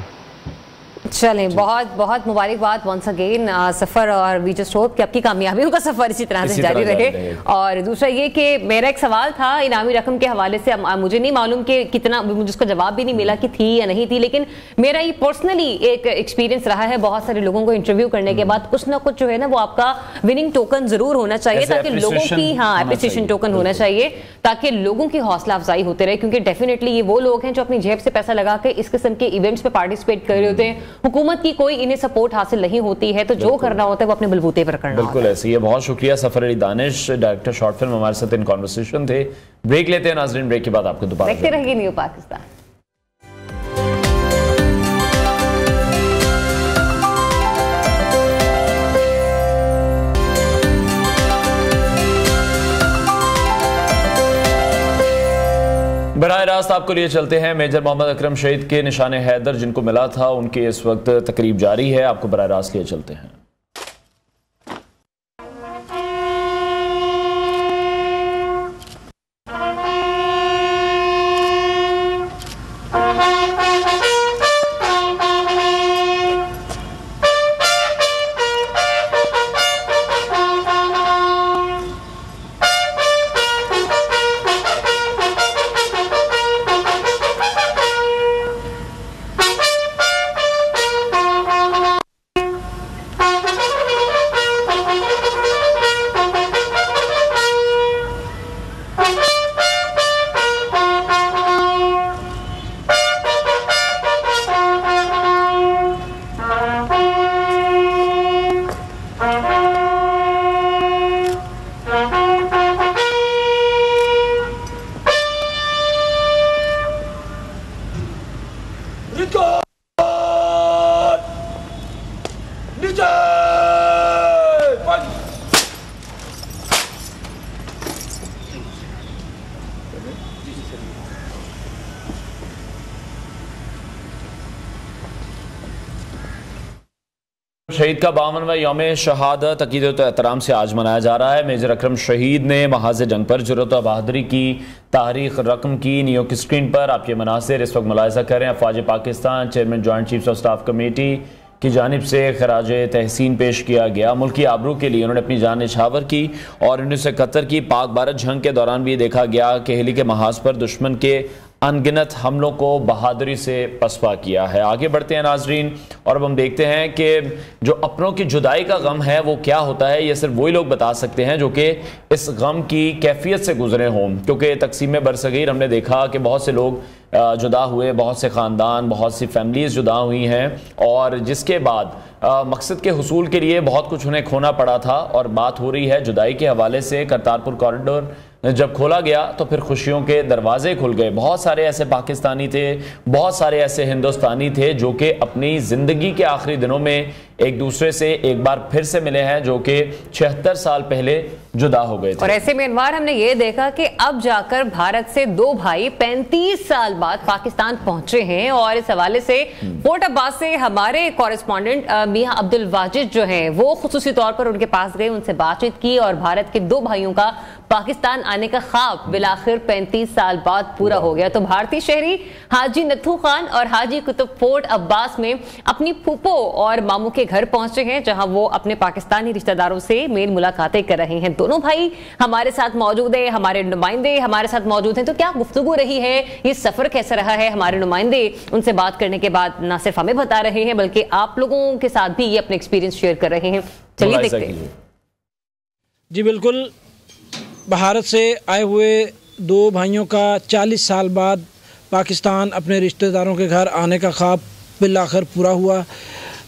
चलें, बहुत बहुत मुबारकबाद वंस अगेन सफ़र, और वी जस्ट होप कि आपकी कामयाबियों का सफ़र इसी तरह से जारी रहे। और दूसरा ये कि मेरा एक सवाल था इनामी रकम के हवाले से, मुझे नहीं मालूम कि कितना, मुझे उसका जवाब भी नहीं मिला कि थी या नहीं थी, लेकिन मेरा ये पर्सनली एक एक्सपीरियंस रहा है। बहुत सारे लोगों को इंटरव्यू करने के बाद कुछ ना कुछ जो है ना वो आपका विनिंग टोकन जरूर होना चाहिए, ताकि लोगों की, हाँ, एप्रिसिएशन टोकन होना चाहिए, ताकि लोगों की हौसला अफजाई होते रहे। क्योंकि डेफिनेटली ये वो लोग हैं जो अपनी जेब से पैसा लगा के इस किस्म के इवेंट्स में पार्टिसिपेट कर रहे होते हैं, हुकूमत की कोई इन्हें सपोर्ट हासिल नहीं होती है, तो जो करना होता है वो अपने बलबूते पर करना होता है। बिल्कुल ऐसे ही है। बहुत शुक्रिया Safar Ali Danish, director short film, हमारे साथ इन कॉन्वर्सेशन थे। ब्रेक लेते हैं नाज़रीन, ब्रेक के बाद आपको दोबारा देखते रहिए न्यू पाकिस्तान। बराह रास्त आपको लिए चलते हैं मेजर मोहम्मद अकरम शहीद के निशान हैदर जिनको मिला था, उनकी इस वक्त तकरीब जारी है। आपको बराह रास्त लिए चलते हैं। शहीद का 52वां यौम शहादत अकीदत एहतराम से आज मनाया जा रहा है। मेजर अकरम शहीद ने महाज जंग पर जुर्रत और बहादुरी की तारीख रकम की। न्यू की स्क्रीन पर आप ये मनासिर इस वक्त मुलाहिजा कर रहे हैं। अफवाज Pakistan chairman joint chiefs of staff committee की जानिब से खराज तहसीन पेश किया गया। मुल्क की आबरू के लिए उन्होंने अपनी जान निछावर की और 1971 की पाक भारत जंग के दौरान भी देखा गया कि हिली के महाज पर दुश्मन के अनगिनत हमलों को बहादुरी से पसपा किया है। आगे बढ़ते हैं नाजरीन, और अब हम देखते हैं कि जो अपनों की जुदाई का गम है वो क्या होता है। ये सिर्फ वही लोग बता सकते हैं जो कि इस गम की कैफियत से गुजरे हों, क्योंकि तकसीम बरसगीर हमने देखा कि बहुत से लोग जुदा हुए, बहुत से ख़ानदान, बहुत सी फैमिलीज़ जुदा हुई हैं, और जिसके बाद मकसद के हुसूल के लिए बहुत कुछ उन्हें खोना पड़ा था। और बात हो रही है जुदाई के हवाले से। करतारपुर कॉरिडोर जब खोला गया तो फिर खुशियों के दरवाजे खुल गए। बहुत सारे ऐसे पाकिस्तानी थे, बहुत सारे ऐसे हिंदुस्तानी थे जो कि अपनी ज़िंदगी के आखिरी दिनों में एक दूसरे से एक बार फिर से मिले हैं, जो कि 76 साल पहले जुदा हो गए थे। और ऐसे में अनवार हमने ये देखा कि अब जाकर भारत से दो भाई 35 साल बाद पाकिस्तान पहुंचे हैं। और इस हवाले से पोर्ट अब्बास से हमारे कॉरेस्पॉन्डेंट मियां अब्दुल वाजिद जो हैं वो खुसूसी तौर पर उनके पास गए, उनसे बातचीत की और भारत के दो भाइयों का पाकिस्तान आने का ख्वाब बिलाखिर 35 साल बाद पूरा हो गया। तो भारतीय शहरी हाजी नथू खान और हाजी कुतुब पोर्ट अब्बास में अपनी फूफो और मामू के घर पहुंचे हैं, जहां वो अपने पाकिस्तानी रिश्तेदारों से मेल मुलाकातें कर रहे हैं। दोनों भाई हमारे साथ मौजूद है, हमारे नुमाइंदे हमारे साथ मौजूद हैं। तो क्या गुफ्तगू रही है, ये सफर कैसा रहा है, हमारे नुमाइंदे उनसे बात करने के बाद ना सिर्फ हमें बता रहे हैं बल्कि आप लोगों के साथ भी ये अपने एक्सपीरियंस शेयर कर रहे हैं। चलिए देखते हैं। जी बिल्कुल, भारत से आए हुए दो भाइयों का 40 साल बाद पाकिस्तान अपने रिश्तेदारों के घर आने का ख्वाब बिलाखिर पूरा हुआ।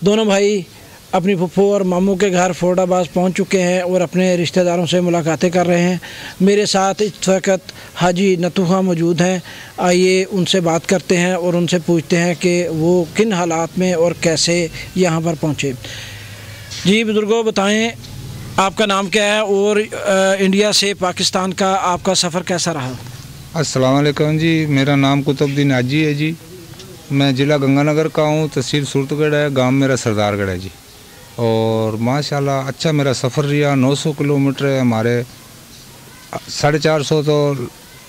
दोनों भाई अपनी फुफ्फो और मामू के घर फोर्ट अब्बास पहुँच चुके हैं और अपने रिश्तेदारों से मुलाकातें कर रहे हैं। मेरे साथ इस वक्त हाजी नथू खान मौजूद हैं। आइए उनसे बात करते हैं और उनसे पूछते हैं कि वो किन हालात में और कैसे यहाँ पर पहुँचे। जी बुजुर्गों, बताएँ आपका नाम क्या है और इंडिया से पाकिस्तान का आपका सफ़र कैसा रहा? अस्सलाम वालेकुम जी, मेरा नाम कुतुबुद्दीन हाजी है जी। मैं ज़िला गंगानगर का हूँ, तहसील सूरतगढ़ है, गांव मेरा सरदारगढ़ है जी। और माशाल्लाह अच्छा मेरा सफ़र रहा। 900 किलोमीटर है हमारे, 450 तो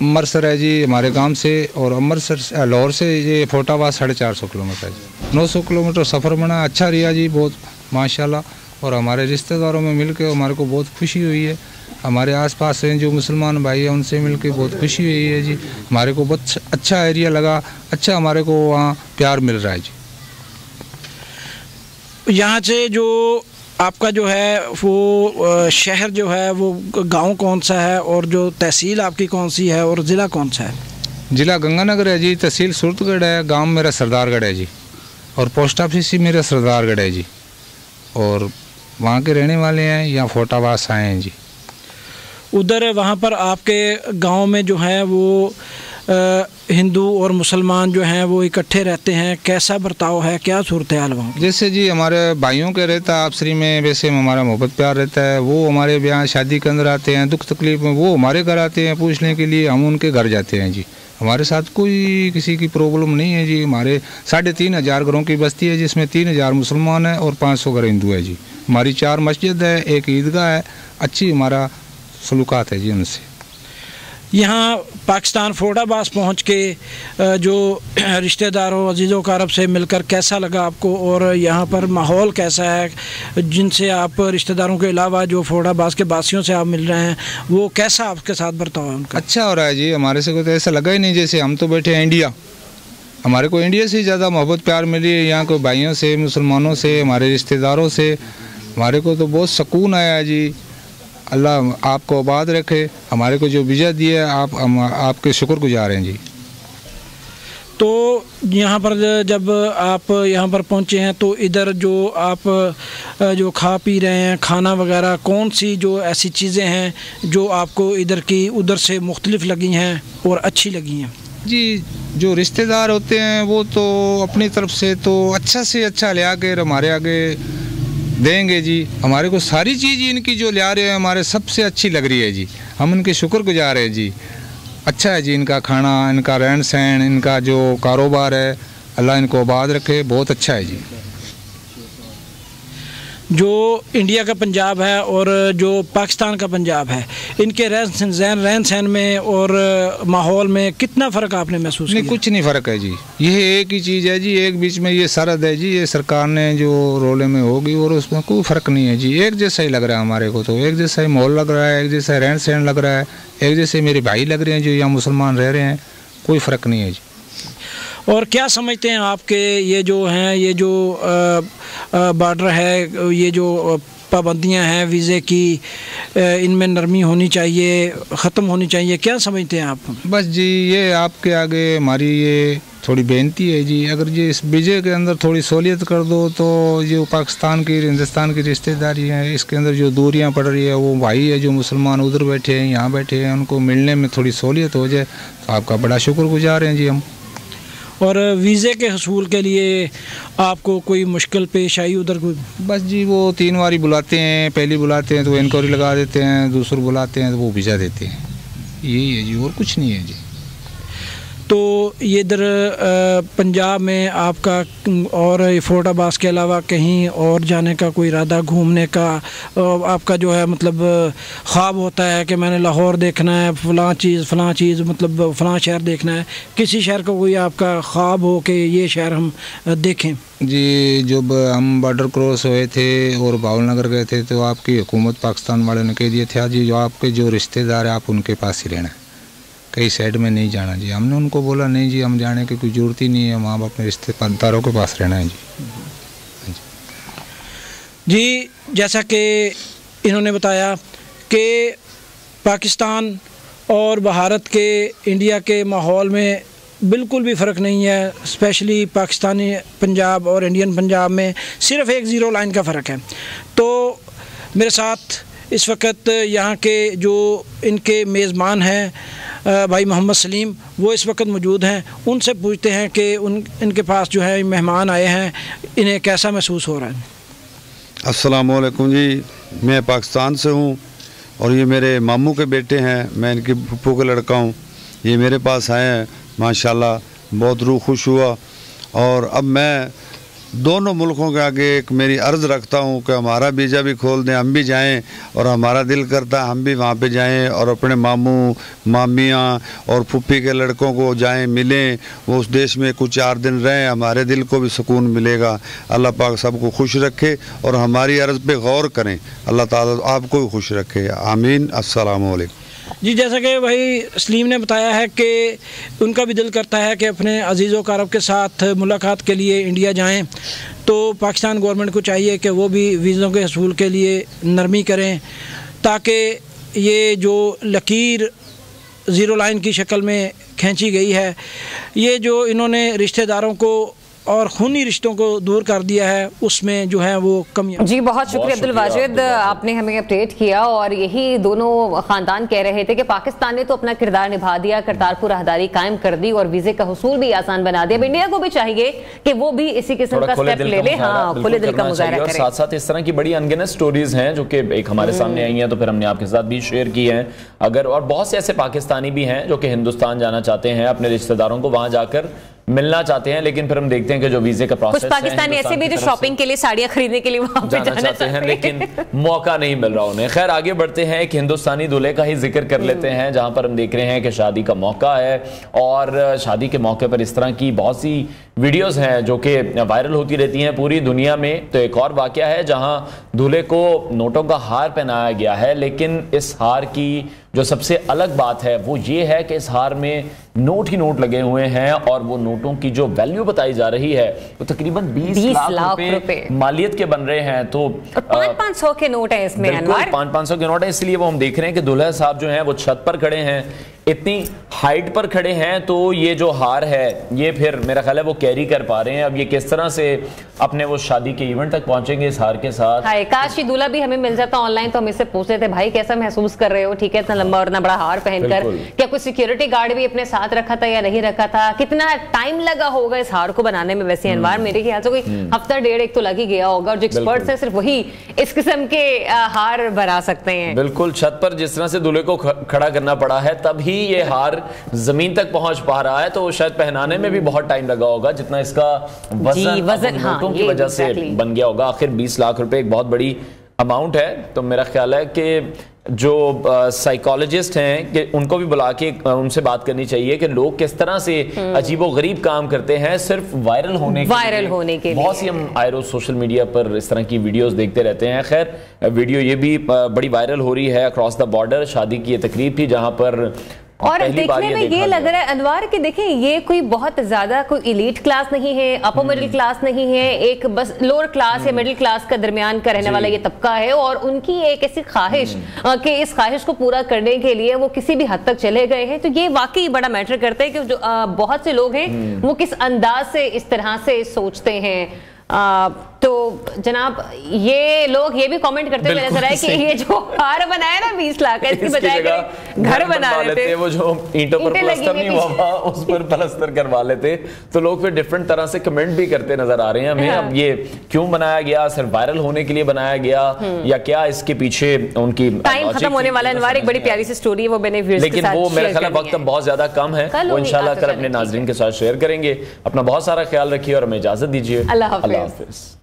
अमृतसर है जी हमारे गांव से, और अमृतसर लाहौर से ये फोर्ट अब्बास 450 किलोमीटर है जी। 900 किलोमीटर सफ़र बना अच्छा रहा जी, बहुत माशाल्लाह। और हमारे रिश्तेदारों में मिलके हमारे को बहुत खुशी हुई है। हमारे आसपास हैं जो मुसलमान भाई हैं उनसे मिलके बहुत खुशी हुई है जी। हमारे को बहुत अच्छा एरिया लगा, अच्छा हमारे को वहाँ प्यार मिल रहा है जी। यहाँ से जो आपका जो है वो शहर जो है वो गांव कौन सा है और जो तहसील आपकी कौन सी है और ज़िला कौन सा है? ज़िला गंगानगर है जी, तहसील सूरतगढ़ है, गांव मेरा सरदारगढ़ है जी, और पोस्ट ऑफिस ही मेरा सरदारगढ़ है जी। और वहाँ के रहने वाले हैं, यहाँ फोर्ट अब्बास आए हैं जी। उधर वहाँ पर आपके गांव में जो है वो हिंदू और मुसलमान जो हैं वो इकट्ठे रहते हैं, कैसा बर्ताव है, क्या सूरत हाल वहाँ? जैसे जी हमारे भाइयों के रहता है आपसरी में, वैसे हमारा मोहब्बत प्यार रहता है। वो हमारे यहाँ शादी के अंदर आते हैं, दुख तकलीफ में वो हमारे घर आते हैं पूछने के लिए, हम उनके घर जाते हैं जी। हमारे साथ कोई किसी की प्रॉब्लम नहीं है जी। हमारे 3500 घरों की बस्ती है जिसमें 3000 मुसलमान है और 500 घर हिंदू है जी। हमारी 4 मस्जिद है, एक ईदगाह है, अच्छी हमारा सलूकात है जी उनसे। यहाँ पाकिस्तान फोर्ट अब्बास पहुँच के जो रिश्तेदारों अजीज़ों कारब से मिलकर कैसा लगा आपको, और यहाँ पर माहौल कैसा है जिनसे आप रिश्तेदारों के अलावा जो फोर्ट अब्बास के बासियों से आप मिल रहे हैं, वो कैसा आपके साथ बर्ताव है उनका? अच्छा हो रहा है जी। हमारे से कोई तो ऐसा लगा ही नहीं जैसे हम तो बैठे हैं इंडिया। हमारे को इंडिया से ज़्यादा मोहब्बत प्यार मिली है यहाँ को भाइयों से, मुसलमानों से, हमारे रिश्तेदारों से। हमारे को तो बहुत सुकून आया है जी। अल्लाह आपको आबाद रखे। हमारे को जो वीज़ा दिया है हम आपके शुक्रगुजार हैं जी। तो यहाँ पर जब आप यहाँ पर पहुँचे हैं तो इधर जो आप जो खा पी रहे हैं, खाना वगैरह, कौन सी जो ऐसी चीज़ें हैं जो आपको इधर की उधर से मुख्तलिफ लगी हैं और अच्छी लगी हैं? जी जो रिश्तेदार होते हैं वो तो अपनी तरफ से तो अच्छा से अच्छा ले आकर हमारे आगे देंगे जी। हमारे को सारी चीज़ इनकी जो ले आ रहे हैं हमारे सबसे अच्छी लग रही है जी। हम उनके शुक्रगुजार हैं जी। अच्छा है जी इनका खाना, इनका रहन सहन, इनका जो कारोबार है, अल्लाह इनको आबाद रखे। बहुत अच्छा है जी। जो इंडिया का पंजाब है और जो पाकिस्तान का पंजाब है, इनके रहन सहन में और माहौल में कितना फ़र्क आपने महसूस किया? नहीं, कुछ नहीं फ़र्क है जी। ये एक ही चीज़ है जी, एक बीच में ये सरहद है जी, ये सरकार ने जो रोले में होगी और उसमें कोई फ़र्क नहीं है जी। एक जैसा ही लग रहा है हमारे को, तो एक जैसा ही माहौल लग रहा है, एक जैसा रहन सहन लग रहा है, एक जैसे मेरे भाई लग रहे हैं जो यहाँ मुसलमान रह रहे हैं, कोई फ़र्क नहीं है जी। और क्या समझते हैं आपके ये जो हैं, ये जो बॉर्डर है, ये जो पाबंदियां हैं वीज़े की, इनमें नरमी होनी चाहिए, ख़त्म होनी चाहिए, क्या समझते हैं आप? बस जी, ये आपके आगे हमारी ये थोड़ी बेनती है जी, अगर ये इस वीज़े के अंदर थोड़ी सहूलियत कर दो तो जो पाकिस्तान की हिंदुस्तान की रिश्तेदारी है, इसके अंदर जो दूरियां पड़ रही है, वो भाई है जो मुसलमान उधर बैठे हैं, यहाँ बैठे हैं, उनको मिलने में थोड़ी सहूलियत हो जाए तो आपका बड़ा शुक्रगुजार हैं जी हम। और वीज़े के हसूल के लिए आपको कोई मुश्किल पेश आई उधर कोई? बस जी, वो 3 बारी बुलाते हैं, पहली बुलाते हैं तो इंक्वायरी लगा देते हैं, दूसरी बुलाते हैं तो वो वीज़ा देते हैं, यही है जी, और कुछ नहीं है जी। तो ये इधर पंजाब में आपका और फैसलाबाद के अलावा कहीं और जाने का कोई इरादा, घूमने का आपका जो है मतलब ख्वाब होता है कि मैंने लाहौर देखना है, फ़लाँ चीज़ मतलब फ़लाँ शहर देखना है, किसी शहर का कोई आपका ख्वाब हो कि ये शहर हम देखें? जी, जब हम बॉर्डर क्रॉस हुए थे और भावनगर गए थे तो आपकी हुकूमत पाकिस्तान वाले ने कह दिया था जी, जो आपके जो रिश्तेदार हैं आप उनके पास ही रहना है, कई साइड में नहीं जाना जी। हमने उनको बोला नहीं जी, हम जाने की कोई ज़रूरत ही नहीं है, वहाँ अपने रिश्तेदारों के पास रहना है जी। जी, जैसा कि इन्होंने बताया कि पाकिस्तान और भारत के, इंडिया के माहौल में बिल्कुल भी फ़र्क नहीं है, स्पेशली पाकिस्तानी पंजाब और इंडियन पंजाब में सिर्फ़ एक ज़ीरो लाइन का फ़र्क है। तो मेरे साथ इस वक्त यहाँ के जो इनके मेज़बान हैं भाई मोहम्मद सलीम, वो इस वक्त मौजूद हैं, उनसे पूछते हैं कि इनके पास जो है मेहमान आए हैं, इन्हें कैसा महसूस हो रहा है। अस्सलाम वालेकुम जी, मैं पाकिस्तान से हूँ और ये मेरे मामू के बेटे हैं, मैं इनकी फूफू का लड़का हूँ। ये मेरे पास आए हैं, माशाल्लाह बहुत रूह खुश हुआ। और अब मैं दोनों मुल्कों के आगे एक मेरी अर्ज़ रखता हूँ कि हमारा वीज़ा भी खोल दें, हम भी जाएं, और हमारा दिल करता है हम भी वहाँ पे जाएं और अपने मामू मामियाँ और फुप्पी के लड़कों को जाएं, मिलें, वो उस देश में कुछ 4 दिन रहें, हमारे दिल को भी सुकून मिलेगा। अल्लाह पाक सबको खुश रखे और हमारी अर्ज़ पे गौर करें, अल्लाह ताला आपको भी खुश रखे, आमीन। अस्सलाम वालेकुम। जी, जैसा कि भाई सलीम ने बताया है कि उनका भी दिल करता है कि अपने अजीज़ व अक़ारब के साथ मुलाकात के लिए इंडिया जाएं, तो पाकिस्तान गवर्नमेंट को चाहिए कि वो भी वीज़ों के हसूल के लिए नरमी करें, ताकि ये जो लकीर ज़ीरो लाइन की शक्ल में खींची गई है, ये जो इन्होंने रिश्तेदारों को और खूनी रिश्तों को दूर कर दिया है, उसमें जो है वो कमी। जी, बहुत शुक्रिया अब्दुल वाजिद, आपने हमें अपडेट किया। और यही दोनों खानदान कह रहे थे कि पाकिस्तान ने तो अपना किरदार निभा दिया, करतारपुर राहदारी कायम कर दी और वीजे का हुसूल भी आसान बना दिया। इंडिया को भी चाहिए कि वो भी इसी किस्म का स्टेप ले ले, हाँ, खुले दिल का मुजाहरा करे। साथ साथ इस तरह की बड़ी अनगिनत स्टोरीज हैं जो कि एक हमारे सामने आई हैं, तो फिर हमने आपके साथ भी शेयर की हैं। अगर और बहुत से ऐसे पाकिस्तानी भी हैं जो कि हिंदुस्तान जाना चाहते हैं, अपने रिश्तेदारों को वहां जाकर मिलना चाहते हैं, लेकिन फिर हम देखते हैं कि जो वीजे का प्रोसेस है, कुछ पाकिस्तानी ऐसे भी जो शॉपिंग के लिए, साड़ियां खरीदने के लिए वहां पे जाना चाहते हैं, लेकिन मौका नहीं मिल रहा उन्हें। खैर, आगे बढ़ते हैं, एक हिंदुस्तानी दूल्हे का ही जिक्र कर लेते हैं, जहां पर हम देख रहे हैं कि शादी का मौका है और शादी के मौके पर इस तरह की बहुत सी वीडियोस हैं जो कि वायरल होती रहती हैं पूरी दुनिया में। तो एक और वाकया है जहां दूल्हे को नोटों का हार पहनाया गया है, लेकिन इस हार की जो सबसे अलग बात है वो ये है कि इस हार में नोट ही नोट लगे हुए हैं और वो नोटों की जो वैल्यू बताई जा रही है वो तकरीबन 20 लाख रुपए मालियत के बन रहे हैं। तो 500 के नोट है इसमें, 500 के नोट है। इसलिए वो हम देख रहे हैं कि दूल्हा साहब जो हैं वो छत पर खड़े हैं, इतनी हाइट पर खड़े हैं, तो ये जो हार है ये फिर मेरा ख्याल है वो कैरी कर पा रहे हैं। अब ये किस तरह से अपने वो शादी के इवेंट तक पहुंचेंगे इस हार के साथ। हाय, काश ये दूल्हा भी हमें मिल जाता ऑनलाइन तो हम इससे पूछ लेते, भाई कैसा महसूस कर रहे हो, ठीक है, इतना लंबा और इतना बड़ा हार पहनकर, क्या कोई सिक्योरिटी गार्ड भी अपने साथ साथ रखा था या नहीं रखा था, कितना टाइम लगा होगा इस हार को बनाने में। वैसे अनवार मेरे ख्याल से कोई हफ्ता डेढ़ एक तो लग ही गया होगा, और जो एक्सपर्ट्स हैं सिर्फ वही इस किस्म के हार बना सकते हैं। बिल्कुल, छत पर जिस तरह से दूल्हे को खड़ा करना पड़ा है तभी ये हार जमीन तक पहुंच पा रहा है, तो शायद पहनाने में भी बहुत टाइम लगा होगा, जितना इसका वजन नोटों की वजह से बन गया होगा। आखिर 20 लाख रुपए एक बहुत बड़ी अमाउंट है, तो मेरा ख्याल है कि जो साइकोलॉजिस्ट हैं कि उनको भी बुला के उनसे बात करनी चाहिए कि लोग किस तरह से अजीबोगरीब काम करते हैं सिर्फ वायरल होने के लिए। बहुत सी हम आयरो सोशल मीडिया पर इस तरह की वीडियोस देखते रहते हैं। खैर वीडियो ये भी बड़ी वायरल हो रही है अक्रॉस द बॉर्डर। शादी की ये तकरीब थी जहां पर और देखने में ये लग रहा है अनवार कि देखें ये कोई बहुत ज्यादा कोई इलीट क्लास नहीं है, अपर मिडिल क्लास नहीं है, एक बस लोअर क्लास या मिडिल क्लास का दरमियान का रहने वाला ये तबका है, और उनकी एक ऐसी ख्वाहिश कि इस ख्वाहिश को पूरा करने के लिए वो किसी भी हद तक चले गए हैं। तो ये वाकई बड़ा मैटर करता है कि जो बहुत से लोग हैं वो किस अंदाज से इस तरह से सोचते हैं। तो जनाब ये लोग ये भी कमेंट करते हुए नजर आए कि ये जो हार बनाया ना 20 लाख इसकी बजाय घर बना लेते, वो जो ईंटों पर प्लास्टर नहीं हुआ उस पर प्लास्टर करवा लेते। तो लोग फिर डिफरेंट तरह से कमेंट भी करते नजर आ रहे हैं हमें। अब ये क्यों बनाया गया, सिर्फ वायरल होने के लिए बनाया गया या क्या इसके पीछे उनकी टाइम खत्म होने वाला है। एक बड़ी प्यारी सी स्टोरी है वो मैंने लेकिन वो मेरे ख्याल वक्त बहुत ज्यादा कम है, वो इंशाल्लाह कल अपने नाज़रीन के साथ शेयर करेंगे। अपना बहुत सारा ख्याल रखिए और हमें इजाजत दीजिए। अल्लाह हाफिज़।